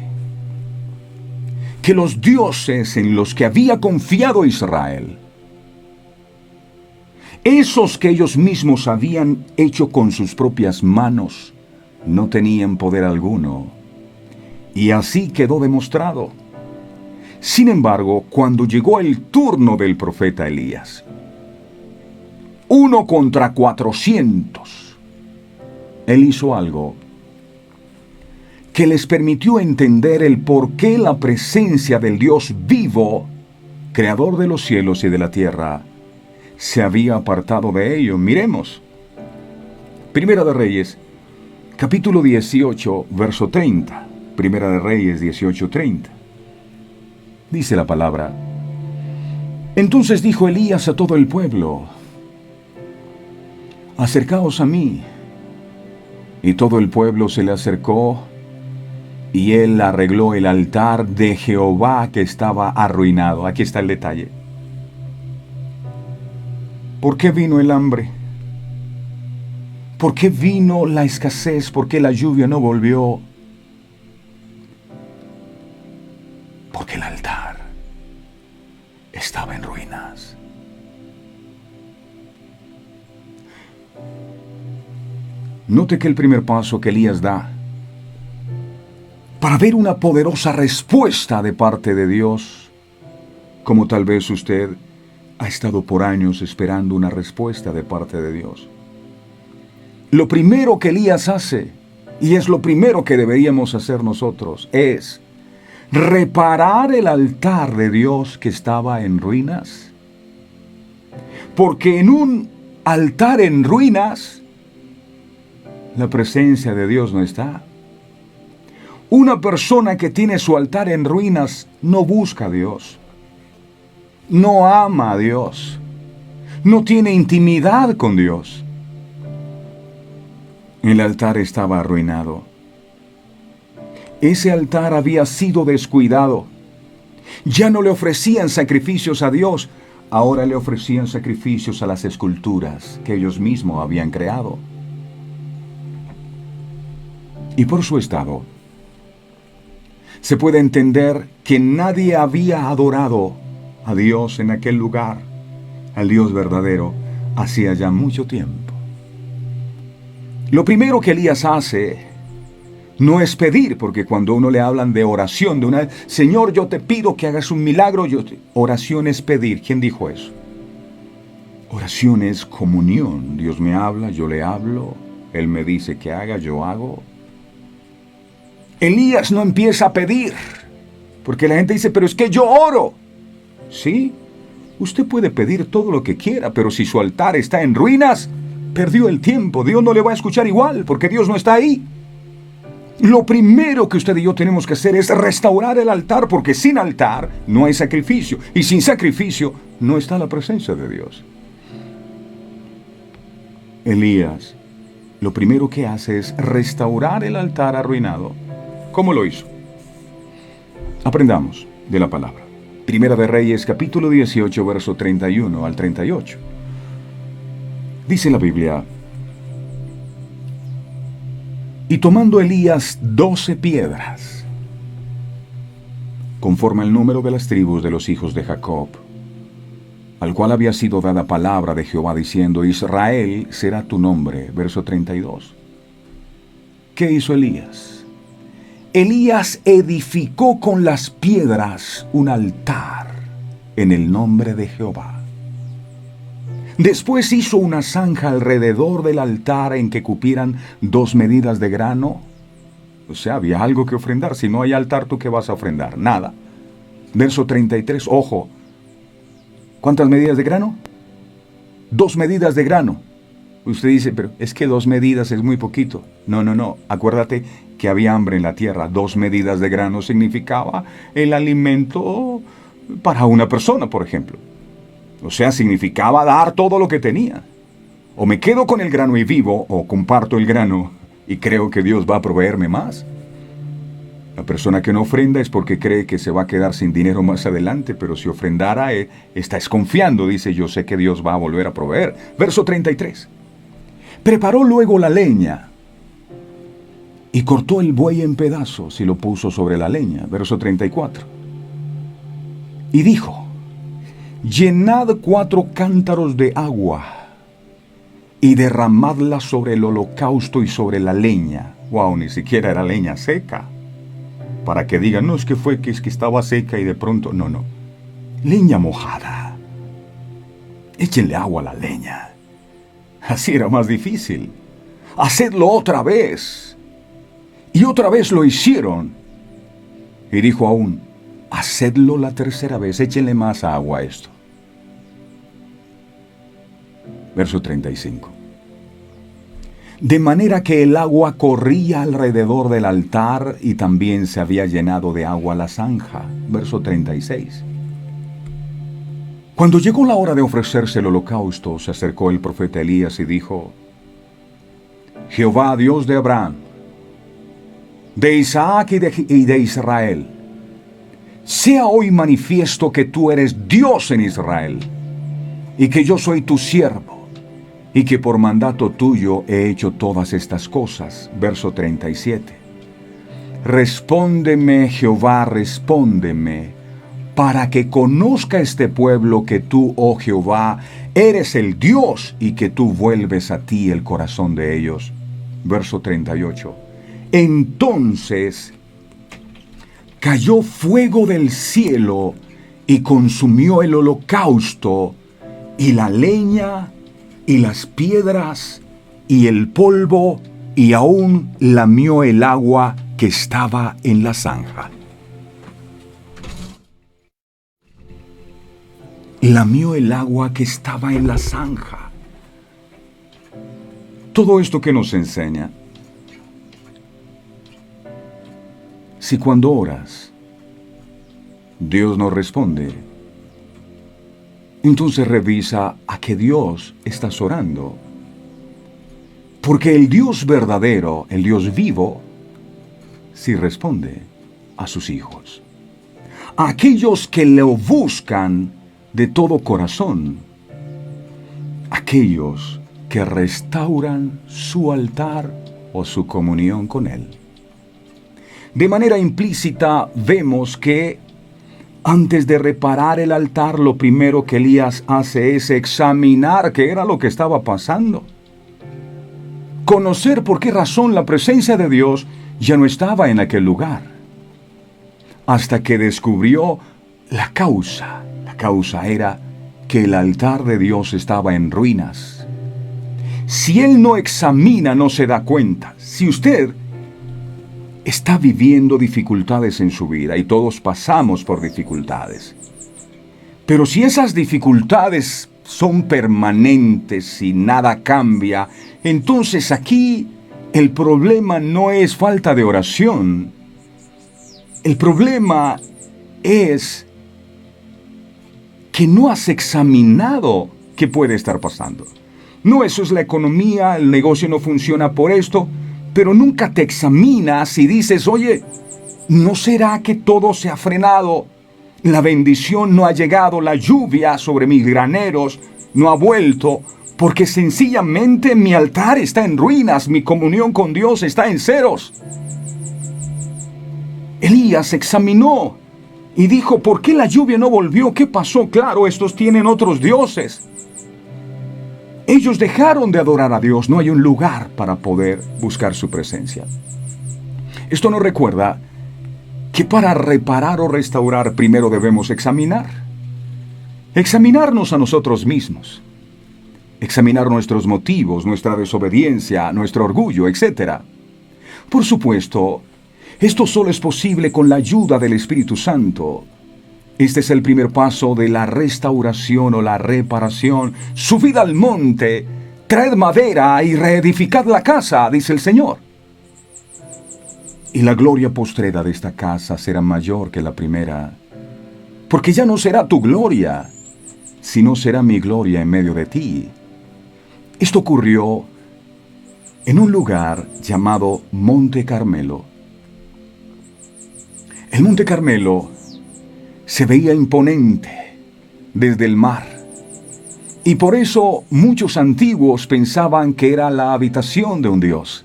Speaker 2: que los dioses en los que había confiado Israel, esos que ellos mismos habían hecho con sus propias manos, no tenían poder alguno. Y así quedó demostrado. Sin embargo, cuando llegó el turno del profeta Elías, 1 contra 400, él hizo algo que les permitió entender el por qué la presencia del Dios vivo, creador de los cielos y de la tierra, se había apartado de ellos. Miremos. Primera de Reyes, capítulo 18, verso 30. Primera de Reyes 18:30. Dice la palabra. Entonces dijo Elías a todo el pueblo, acercaos a mí. Y todo el pueblo se le acercó, y él arregló el altar de Jehová que estaba arruinado. Aquí está el detalle. ¿Por qué vino el hambre? ¿Por qué vino la escasez? ¿Por qué la lluvia no volvió? Porque el altar estaba en ruinas. Note que el primer paso que Elías da para ver una poderosa respuesta de parte de Dios, como tal vez usted ha estado por años esperando una respuesta de parte de Dios. Lo primero que Elías hace, y es lo primero que deberíamos hacer nosotros, es reparar el altar de Dios que estaba en ruinas. Porque en un altar en ruinas, la presencia de Dios no está. Una persona que tiene su altar en ruinas no busca a Dios, no ama a Dios, no tiene intimidad con Dios. El altar estaba arruinado. Ese altar había sido descuidado. Ya no le ofrecían sacrificios a Dios, ahora le ofrecían sacrificios a las esculturas que ellos mismos habían creado. Y por su estado, se puede entender que nadie había adorado a Dios en aquel lugar, al Dios verdadero, hacía ya mucho tiempo. Lo primero que Elías hace no es pedir, porque cuando uno le hablan de oración, de una Señor, yo te pido que hagas un milagro, oración es pedir. ¿Quién dijo eso? Oración es comunión. Dios me habla, yo le hablo, Él me dice que haga, yo hago. Elías no empieza a pedir, porque la gente dice, pero es que yo oro. Sí, usted puede pedir todo lo que quiera, pero si su altar está en ruinas, perdió el tiempo. Dios no le va a escuchar igual, porque Dios no está ahí. Lo primero que usted y yo tenemos que hacer es restaurar el altar, porque sin altar no hay sacrificio, y sin sacrificio no está la presencia de Dios. Elías, lo primero que hace es restaurar el altar arruinado. ¿Cómo lo hizo? Aprendamos de la palabra. Primera de Reyes, capítulo 18, verso 31 al 38. Dice la Biblia: y tomando Elías 12 piedras, conforme al número de las tribus de los hijos de Jacob, al cual había sido dada palabra de Jehová diciendo, Israel será tu nombre. Verso 32. ¿Qué hizo Elías? Elías edificó con las piedras un altar en el nombre de Jehová. Después hizo una zanja alrededor del altar en que cupieran 2 medidas de grano. O sea, había algo que ofrendar. Si no hay altar, ¿tú qué vas a ofrendar? Nada. Verso 33, ojo. ¿Cuántas medidas de grano? 2 medidas de grano. Usted dice, pero es que 2 medidas es muy poquito. No. Acuérdate que había hambre en la tierra. 2 medidas de grano significaba el alimento para una persona, por ejemplo. O sea, significaba dar todo lo que tenía. O me quedo con el grano y vivo, o comparto el grano y creo que Dios va a proveerme más. La persona que no ofrenda es porque cree que se va a quedar sin dinero más adelante, pero si ofrendara, está desconfiando. Dice, yo sé que Dios va a volver a proveer. Verso 33. Preparó luego la leña y cortó el buey en pedazos y lo puso sobre la leña. Verso 34. Y dijo, llenad 4 cántaros de agua y derramadla sobre el holocausto y sobre la leña. Wow, ni siquiera era leña seca. Para que digan, no, es que estaba seca y de pronto, no. Leña mojada. Échenle agua a la leña. Así era más difícil. Hacedlo otra vez. Y otra vez lo hicieron. Y dijo aún, hacedlo la tercera vez, échenle más agua a esto. Verso 35. De manera que el agua corría alrededor del altar y también se había llenado de agua la zanja. Verso 36. Cuando llegó la hora de ofrecerse el holocausto, se acercó el profeta Elías y dijo, Jehová, Dios de Abraham, de Isaac y de Israel, sea hoy manifiesto que tú eres Dios en Israel, y que yo soy tu siervo, y que por mandato tuyo he hecho todas estas cosas. Verso 37. Respóndeme, Jehová, respóndeme, para que conozca este pueblo que tú, oh Jehová, eres el Dios y que tú vuelves a ti el corazón de ellos. Verso 38. Entonces cayó fuego del cielo y consumió el holocausto y la leña y las piedras y el polvo y aún lamió el agua que estaba en la zanja. Lamió el agua que estaba en la zanja. Todo esto que nos enseña, si cuando oras, Dios no responde, entonces revisa a qué Dios estás orando. Porque el Dios verdadero, el Dios vivo, sí responde a sus hijos. A aquellos que lo buscan de todo corazón. Aquellos que restauran su altar o su comunión con Él. De manera implícita vemos que antes de reparar el altar, lo primero que Elías hace es examinar qué era lo que estaba pasando. Conocer por qué razón la presencia de Dios ya no estaba en aquel lugar. Hasta que descubrió la causa. La causa era que el altar de Dios estaba en ruinas. Si él no examina, no se da cuenta. Si usted está viviendo dificultades en su vida, y todos pasamos por dificultades, pero si esas dificultades son permanentes y nada cambia, entonces aquí el problema no es falta de oración. El problema es que no has examinado qué puede estar pasando. No, eso es la economía, el negocio no funciona por esto, pero nunca te examinas y dices, oye, ¿no será que todo se ha frenado? La bendición no ha llegado, la lluvia sobre mis graneros no ha vuelto, porque sencillamente mi altar está en ruinas, mi comunión con Dios está en ceros. Elías examinó y dijo, ¿por qué la lluvia no volvió? ¿Qué pasó? Claro, estos tienen otros dioses. Ellos dejaron de adorar a Dios, no hay un lugar para poder buscar su presencia. Esto nos recuerda que para reparar o restaurar primero debemos examinar. Examinarnos a nosotros mismos. Examinar nuestros motivos, nuestra desobediencia, nuestro orgullo, etc. Por supuesto, esto solo es posible con la ayuda del Espíritu Santo. Este es el primer paso de la restauración o la reparación. Subid al monte, traed madera y reedificad la casa, dice el Señor. Y la gloria postrera de esta casa será mayor que la primera, porque ya no será tu gloria, sino será mi gloria en medio de ti. Esto ocurrió en un lugar llamado Monte Carmelo. El Monte Carmelo se veía imponente desde el mar, y por eso muchos antiguos pensaban que era la habitación de un dios.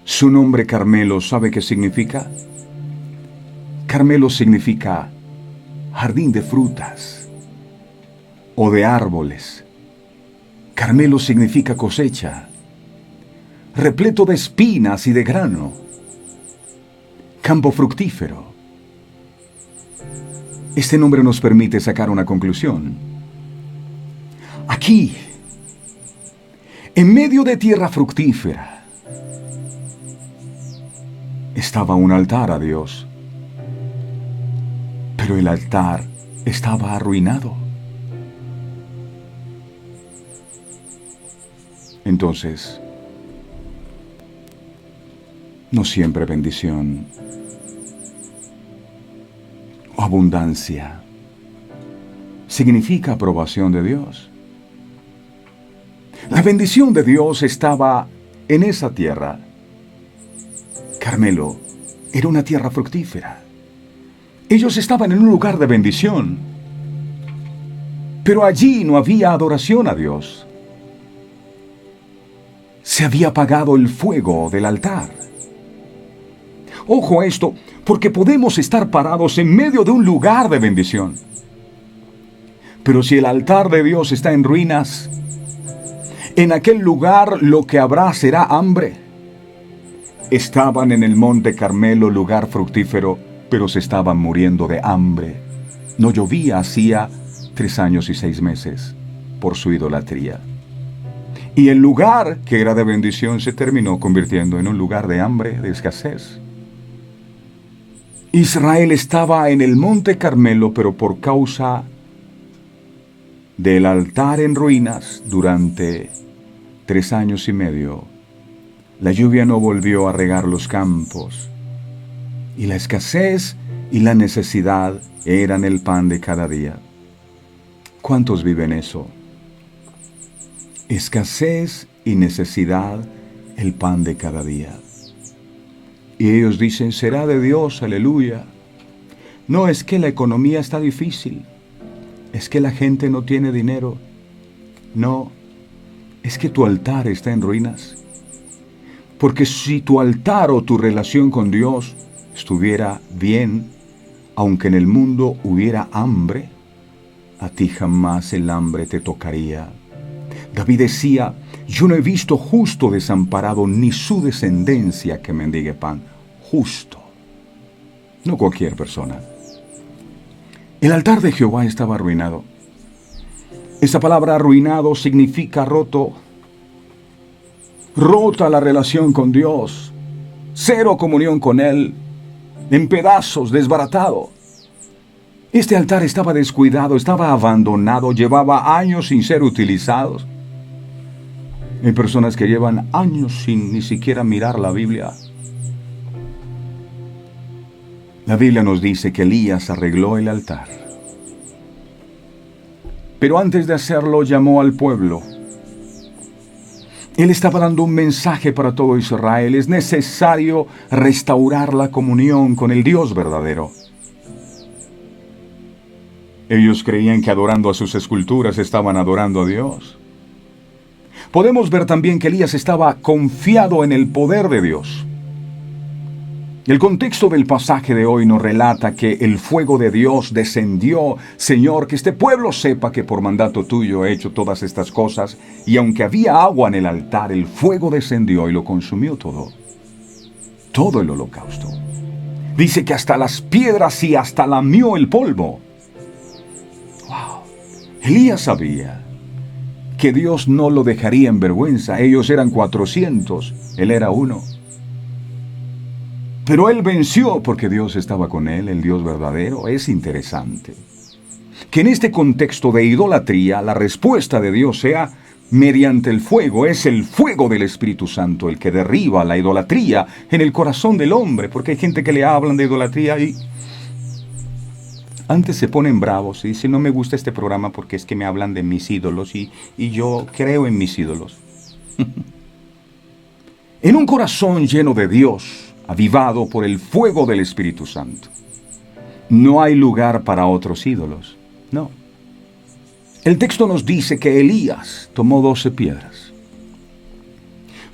Speaker 2: Su nombre Carmelo, ¿sabe qué significa? Carmelo significa jardín de frutas o de árboles. Carmelo significa cosecha, repleto de espinas y de grano, campo fructífero. Este nombre nos permite sacar una conclusión. Aquí, en medio de tierra fructífera, estaba un altar a Dios, pero el altar estaba arruinado. Entonces, no siempre bendición o abundancia significa aprobación de Dios. La bendición de Dios estaba en esa tierra. Carmelo era una tierra fructífera. Ellos estaban en un lugar de bendición, pero allí no había adoración a Dios. Se había apagado el fuego del altar. Ojo a esto, porque podemos estar parados en medio de un lugar de bendición, pero si el altar de Dios está en ruinas, en aquel lugar lo que habrá será hambre. Estaban en el Monte Carmelo, lugar fructífero, pero se estaban muriendo de hambre. No llovía hacía 3 años y 6 meses por su idolatría. Y el lugar que era de bendición se terminó convirtiendo en un lugar de hambre, de escasez. Israel estaba en el Monte Carmelo, pero por causa del altar en ruinas durante 3 años y medio, la lluvia no volvió a regar los campos, y la escasez y la necesidad eran el pan de cada día. ¿Cuántos viven eso? Escasez y necesidad el pan de cada día. Y ellos dicen, será de Dios, aleluya. No, es que la economía está difícil. Es que la gente no tiene dinero. No, es que tu altar está en ruinas. Porque si tu altar o tu relación con Dios estuviera bien, aunque en el mundo hubiera hambre, a ti jamás el hambre te tocaría. David decía, yo no he visto justo desamparado, ni su descendencia que mendigue pan. Justo. No cualquier persona. El altar de Jehová estaba arruinado. Esa palabra arruinado significa roto. Rota la relación con Dios. Cero comunión con Él. En pedazos, desbaratado. Este altar estaba descuidado, estaba abandonado, llevaba años sin ser utilizados. Hay personas que llevan años sin ni siquiera mirar la Biblia. La Biblia nos dice que Elías arregló el altar. Pero antes de hacerlo llamó al pueblo. Él estaba dando un mensaje para todo Israel. Es necesario restaurar la comunión con el Dios verdadero. Ellos creían que adorando a sus esculturas estaban adorando a Dios. Podemos ver también que Elías estaba confiado en el poder de Dios. El contexto del pasaje de hoy nos relata que el fuego de Dios descendió. Señor, que este pueblo sepa que por mandato tuyo he hecho todas estas cosas. Y aunque había agua en el altar, el fuego descendió y lo consumió todo. Todo el holocausto. Dice que hasta las piedras y hasta lamió el polvo. ¡Wow! Elías sabía que Dios no lo dejaría en vergüenza. Ellos eran 400, él era uno. Pero él venció porque Dios estaba con él, el Dios verdadero. Es interesante que en este contexto de idolatría, la respuesta de Dios sea mediante el fuego. Es el fuego del Espíritu Santo el que derriba la idolatría en el corazón del hombre, porque hay gente que le hablan de idolatría y antes se ponen bravos y dicen, no me gusta este programa porque es que me hablan de mis ídolos y yo creo en mis ídolos. En un corazón lleno de Dios, avivado por el fuego del Espíritu Santo, no hay lugar para otros ídolos, no. El texto nos dice que Elías tomó 12 piedras,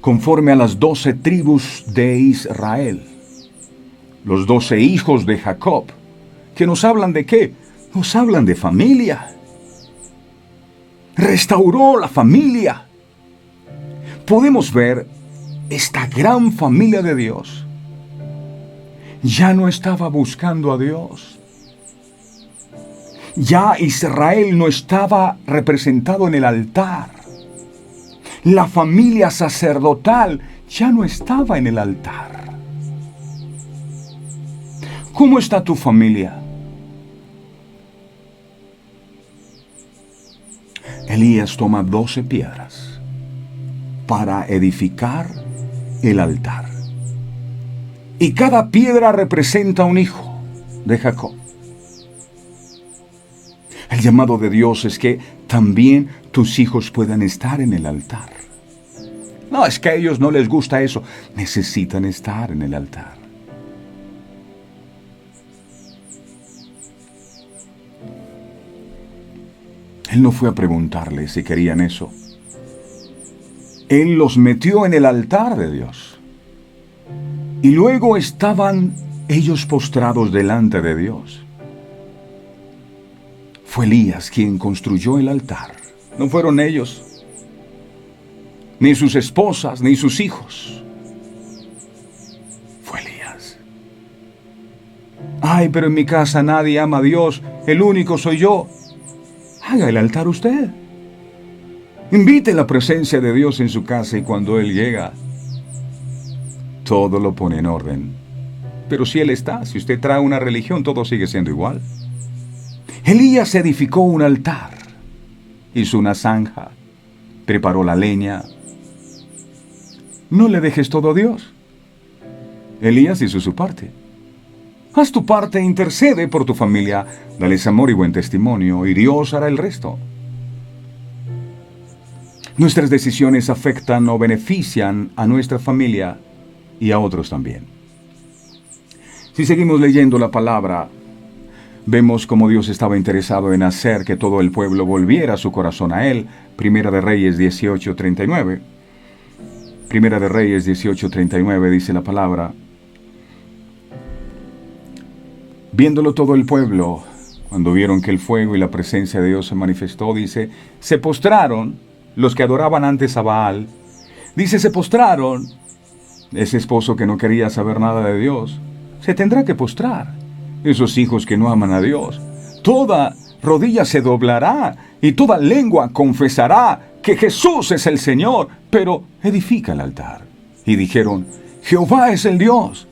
Speaker 2: conforme a las 12 tribus de Israel, los 12 hijos de Jacob, que nos hablan de qué, nos hablan de familia. Restauró la familia. Podemos ver esta gran familia de Dios. Ya no estaba buscando a Dios. Ya Israel no estaba representado en el altar. La familia sacerdotal ya no estaba en el altar. ¿Cómo está tu familia? Elías toma 12 piedras para edificar el altar. Y cada piedra representa un hijo de Jacob. El llamado de Dios es que también tus hijos puedan estar en el altar. No, es que a ellos no les gusta eso. Necesitan estar en el altar. Él no fue a preguntarles si querían eso. Él los metió en el altar de Dios. Y luego estaban ellos postrados delante de Dios. Fue Elías quien construyó el altar. No fueron ellos, ni sus esposas, ni sus hijos. Fue Elías. Ay, pero en mi casa nadie ama a Dios. El único soy yo. Haga el altar usted. Invite la presencia de Dios en su casa y cuando Él llega, todo lo pone en orden. Pero si Él está, si usted trae una religión, todo sigue siendo igual. Elías edificó un altar, hizo una zanja, preparó la leña. No le dejes todo a Dios. Elías hizo su parte. Haz tu parte, intercede por tu familia, dales amor y buen testimonio, y Dios hará el resto. Nuestras decisiones afectan o benefician a nuestra familia y a otros también. Si seguimos leyendo la palabra, vemos cómo Dios estaba interesado en hacer que todo el pueblo volviera su corazón a Él. Primera de Reyes 18:39. Primera de Reyes 18:39 dice la palabra: viéndolo todo el pueblo, cuando vieron que el fuego y la presencia de Dios se manifestó, dice, se postraron los que adoraban antes a Baal. Dice, se postraron. Ese esposo que no quería saber nada de Dios, se tendrá que postrar. Esos hijos que no aman a Dios, toda rodilla se doblará y toda lengua confesará que Jesús es el Señor, pero edifica el altar. Y dijeron, Jehová es el Dios,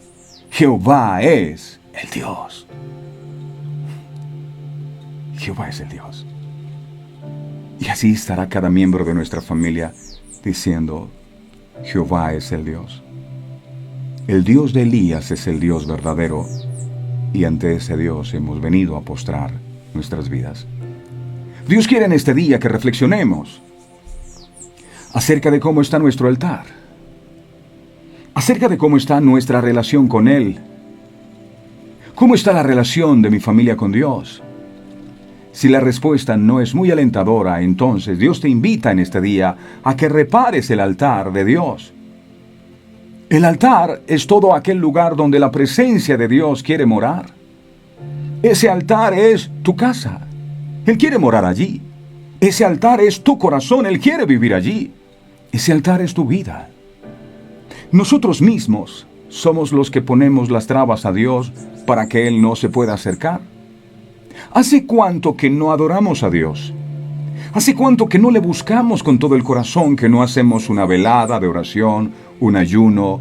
Speaker 2: Jehová es el Dios. Jehová es el Dios. Y así estará cada miembro de nuestra familia diciendo, Jehová es el Dios. El Dios de Elías es el Dios verdadero, y ante ese Dios hemos venido a postrar nuestras vidas. Dios quiere en este día que reflexionemos acerca de cómo está nuestro altar, acerca de cómo está nuestra relación con Él, cómo está la relación de mi familia con Dios. Si la respuesta no es muy alentadora, entonces Dios te invita en este día a que repares el altar de Dios. El altar es todo aquel lugar donde la presencia de Dios quiere morar. Ese altar es tu casa. Él quiere morar allí. Ese altar es tu corazón. Él quiere vivir allí. Ese altar es tu vida. Nosotros mismos somos los que ponemos las trabas a Dios para que Él no se pueda acercar. ¿Hace cuánto que no adoramos a Dios? ¿Hace cuánto que no le buscamos con todo el corazón, que no hacemos una velada de oración, un ayuno?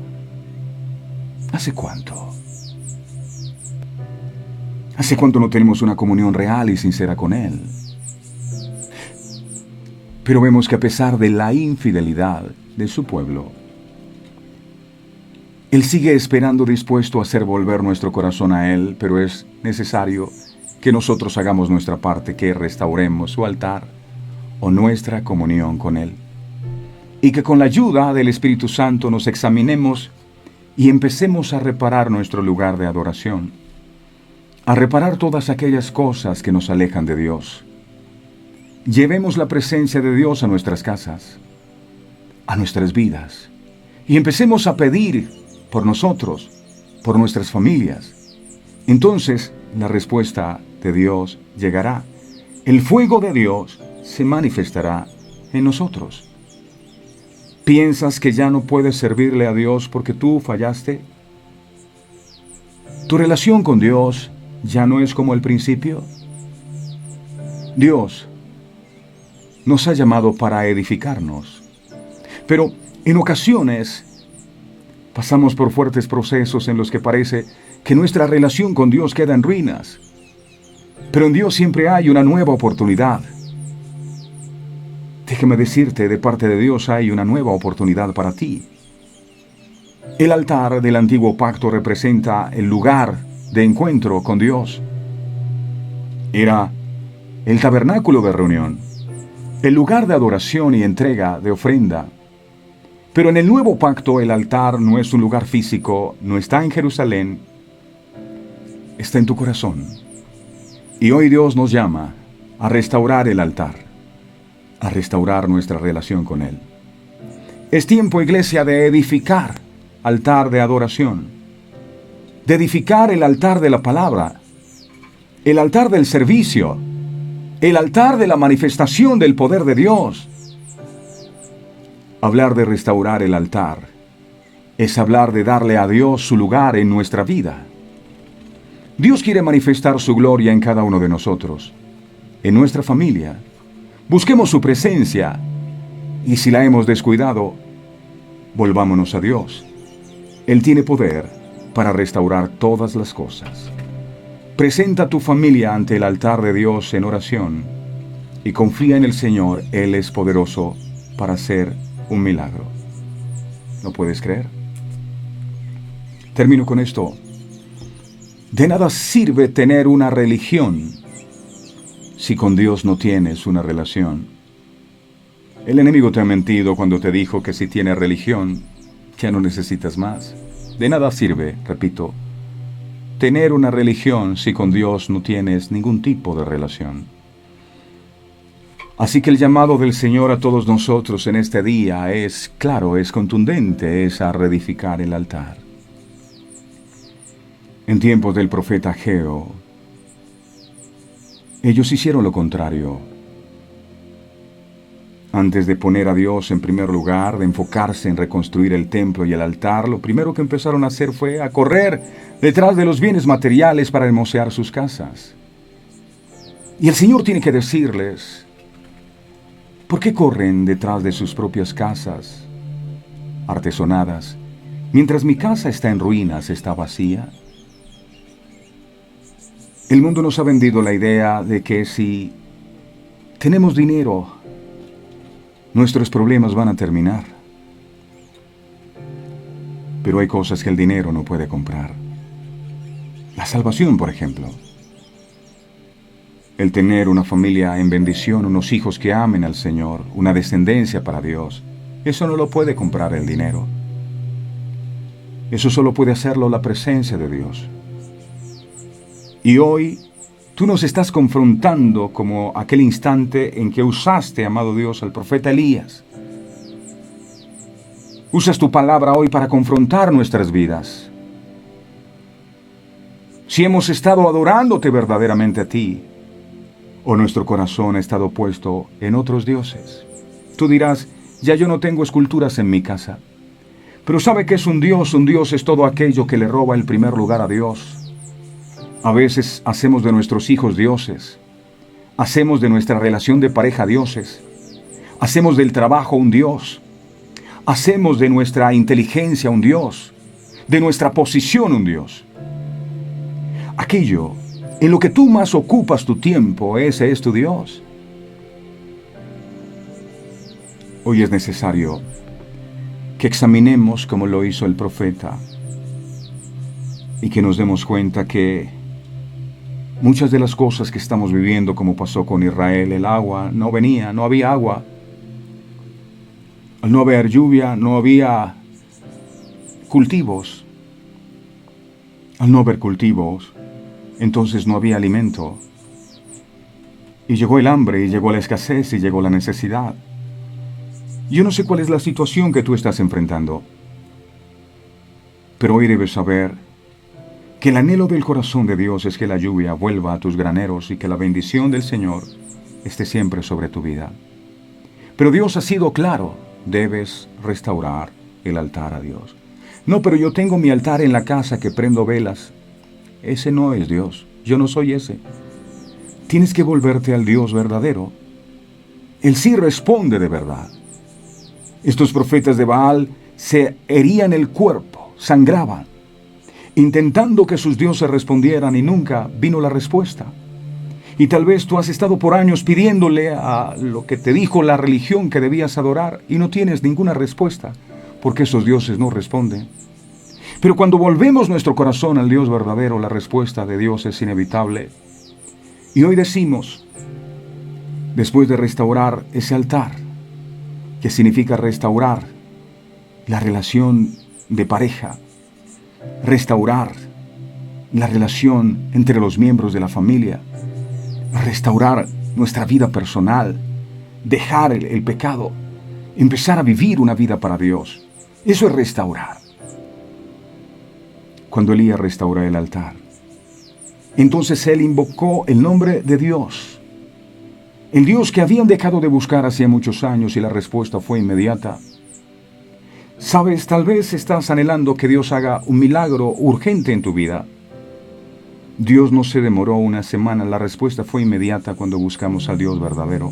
Speaker 2: ¿Hace cuánto? ¿Hace cuánto no tenemos una comunión real y sincera con Él? Pero vemos que a pesar de la infidelidad de su pueblo, Él sigue esperando, dispuesto a hacer volver nuestro corazón a Él, pero es necesario que nosotros hagamos nuestra parte, que restauremos su altar o nuestra comunión con Él. Y que con la ayuda del Espíritu Santo nos examinemos y empecemos a reparar nuestro lugar de adoración, a reparar todas aquellas cosas que nos alejan de Dios. Llevemos la presencia de Dios a nuestras casas, a nuestras vidas, y empecemos a pedir por nosotros, por nuestras familias. Entonces, la respuesta de Dios llegará. El fuego de Dios se manifestará en nosotros. ¿Piensas que ya no puedes servirle a Dios porque tú fallaste? ¿Tu relación con Dios ya no es como al principio? Dios nos ha llamado para edificarnos, pero en ocasiones pasamos por fuertes procesos en los que parece que nuestra relación con Dios queda en ruinas. Pero en Dios siempre hay una nueva oportunidad. Déjame decirte, de parte de Dios hay una nueva oportunidad para ti. El altar del antiguo pacto representa el lugar de encuentro con Dios. Era el tabernáculo de reunión, el lugar de adoración y entrega de ofrenda. Pero en el nuevo pacto el altar no es un lugar físico, no está en Jerusalén, está en tu corazón. Y hoy Dios nos llama a restaurar el altar, a restaurar nuestra relación con Él. Es tiempo, iglesia, de edificar altar de adoración, de edificar el altar de la palabra, el altar del servicio, el altar de la manifestación del poder de Dios. Hablar de restaurar el altar es hablar de darle a Dios su lugar en nuestra vida. Dios quiere manifestar su gloria en cada uno de nosotros, en nuestra familia. Busquemos su presencia y si la hemos descuidado, volvámonos a Dios. Él tiene poder para restaurar todas las cosas. Presenta a tu familia ante el altar de Dios en oración y confía en el Señor. Él es poderoso para hacer un milagro. ¿Lo puedes creer? Termino con esto. De nada sirve tener una religión si con Dios no tienes una relación. El enemigo te ha mentido cuando te dijo que si tienes religión, ya no necesitas más. De nada sirve, repito, tener una religión si con Dios no tienes ningún tipo de relación. Así que el llamado del Señor a todos nosotros en este día es claro, es contundente, es a reedificar el altar. En tiempos del profeta Ageo, ellos hicieron lo contrario. Antes de poner a Dios en primer lugar, de enfocarse en reconstruir el templo y el altar, lo primero que empezaron a hacer fue a correr detrás de los bienes materiales para hermosear sus casas. Y el Señor tiene que decirles, ¿por qué corren detrás de sus propias casas artesonadas, mientras mi casa está en ruinas, está vacía? El mundo nos ha vendido la idea de que si tenemos dinero, nuestros problemas van a terminar. Pero hay cosas que el dinero no puede comprar. La salvación, por ejemplo. El tener una familia en bendición, unos hijos que amen al Señor, una descendencia para Dios, eso no lo puede comprar el dinero. Eso solo puede hacerlo la presencia de Dios. Y hoy tú nos estás confrontando como aquel instante en que usaste, amado Dios, al profeta Elías. Usas tu palabra hoy para confrontar nuestras vidas. Si hemos estado adorándote verdaderamente a ti, o nuestro corazón ha estado puesto en otros dioses. Tú dirás, ya yo no tengo esculturas en mi casa. Pero ¿sabe qué es un Dios? Un Dios es todo aquello que le roba el primer lugar a Dios. A veces hacemos de nuestros hijos dioses. Hacemos de nuestra relación de pareja dioses. Hacemos del trabajo un Dios. Hacemos de nuestra inteligencia un Dios. De nuestra posición un Dios. Aquello en lo que tú más ocupas tu tiempo, ese es tu Dios. Hoy es necesario que examinemos como lo hizo el profeta y que nos demos cuenta que muchas de las cosas que estamos viviendo, como pasó con Israel, el agua no venía, no había agua. Al no haber lluvia, no había cultivos. Al no haber cultivos, entonces no había alimento. Y llegó el hambre, y llegó la escasez, y llegó la necesidad. Yo no sé cuál es la situación que tú estás enfrentando, pero hoy debes saber que el anhelo del corazón de Dios es que la lluvia vuelva a tus graneros y que la bendición del Señor esté siempre sobre tu vida. Pero Dios ha sido claro, debes restaurar el altar a Dios. No, pero yo tengo mi altar en la casa que prendo velas. Ese no es Dios, yo no soy ese. Tienes que volverte al Dios verdadero. Él sí responde de verdad. Estos profetas de Baal se herían el cuerpo, sangraban, intentando que sus dioses respondieran y nunca vino la respuesta. Y tal vez tú has estado por años pidiéndole a lo que te dijo la religión que debías adorar y no tienes ninguna respuesta, porque esos dioses no responden. Pero cuando volvemos nuestro corazón al Dios verdadero, la respuesta de Dios es inevitable. Y hoy decimos, después de restaurar ese altar, que significa restaurar la relación de pareja, restaurar la relación entre los miembros de la familia, restaurar nuestra vida personal, dejar el pecado, empezar a vivir una vida para Dios. Eso es restaurar. Cuando Elías restaura el altar, entonces él invocó el nombre de Dios, el Dios que habían dejado de buscar hacía muchos años, y la respuesta fue inmediata. Sabes, tal vez estás anhelando que Dios haga un milagro urgente en tu vida. Dios no se demoró una semana, la respuesta fue inmediata cuando buscamos al Dios verdadero.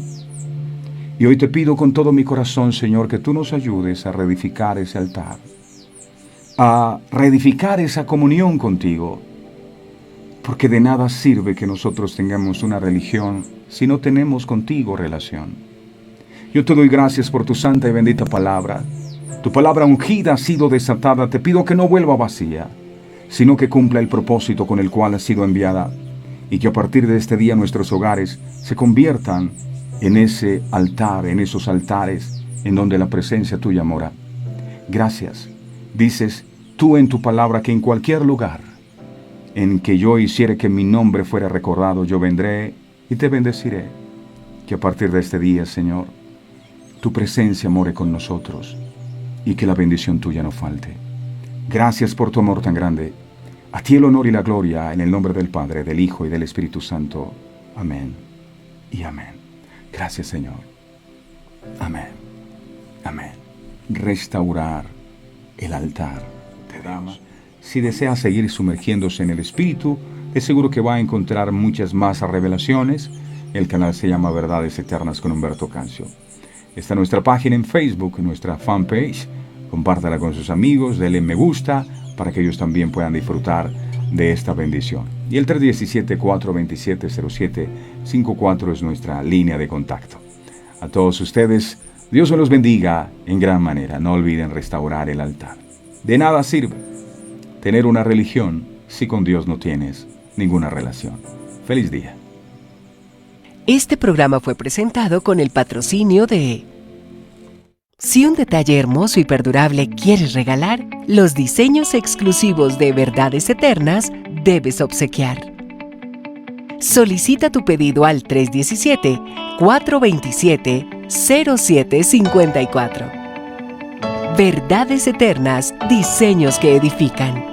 Speaker 2: Y hoy te pido con todo mi corazón, Señor, que tú nos ayudes a reedificar ese altar, a reedificar esa comunión contigo, porque de nada sirve que nosotros tengamos una religión si no tenemos contigo relación. Yo te doy gracias por tu santa y bendita palabra. Tu palabra ungida ha sido desatada. Te pido que no vuelva vacía, sino que cumpla el propósito con el cual ha sido enviada, y que a partir de este día nuestros hogares se conviertan en ese altar, en esos altares en donde la presencia tuya mora. Gracias. Dices tú en tu palabra que en cualquier lugar en que yo hiciere que mi nombre fuera recordado, yo vendré y te bendeciré. Que a partir de este día, Señor, tu presencia more con nosotros y que la bendición tuya no falte. Gracias por tu amor tan grande. A ti el honor y la gloria en el nombre del Padre, del Hijo y del Espíritu Santo. Amén y amén. Gracias, Señor. Amén. Amén. Restaurar el altar de dama. Si desea seguir sumergiéndose en el Espíritu, es seguro que va a encontrar muchas más revelaciones. El canal se llama Verdades Eternas con Humberto Cancio. Está nuestra página en Facebook, nuestra fanpage. Compártala con sus amigos, denle me gusta para que ellos también puedan disfrutar de esta bendición. Y el 317-427-0754 es nuestra línea de contacto. A todos ustedes, Dios me los bendiga en gran manera. No olviden restaurar el altar. De nada sirve tener una religión si con Dios no tienes ninguna relación. Feliz día.
Speaker 1: Este programa fue presentado con el patrocinio de... Si un detalle hermoso y perdurable quieres regalar, los diseños exclusivos de Verdades Eternas debes obsequiar. Solicita tu pedido al 317-427-0754. Verdades Eternas, diseños que edifican.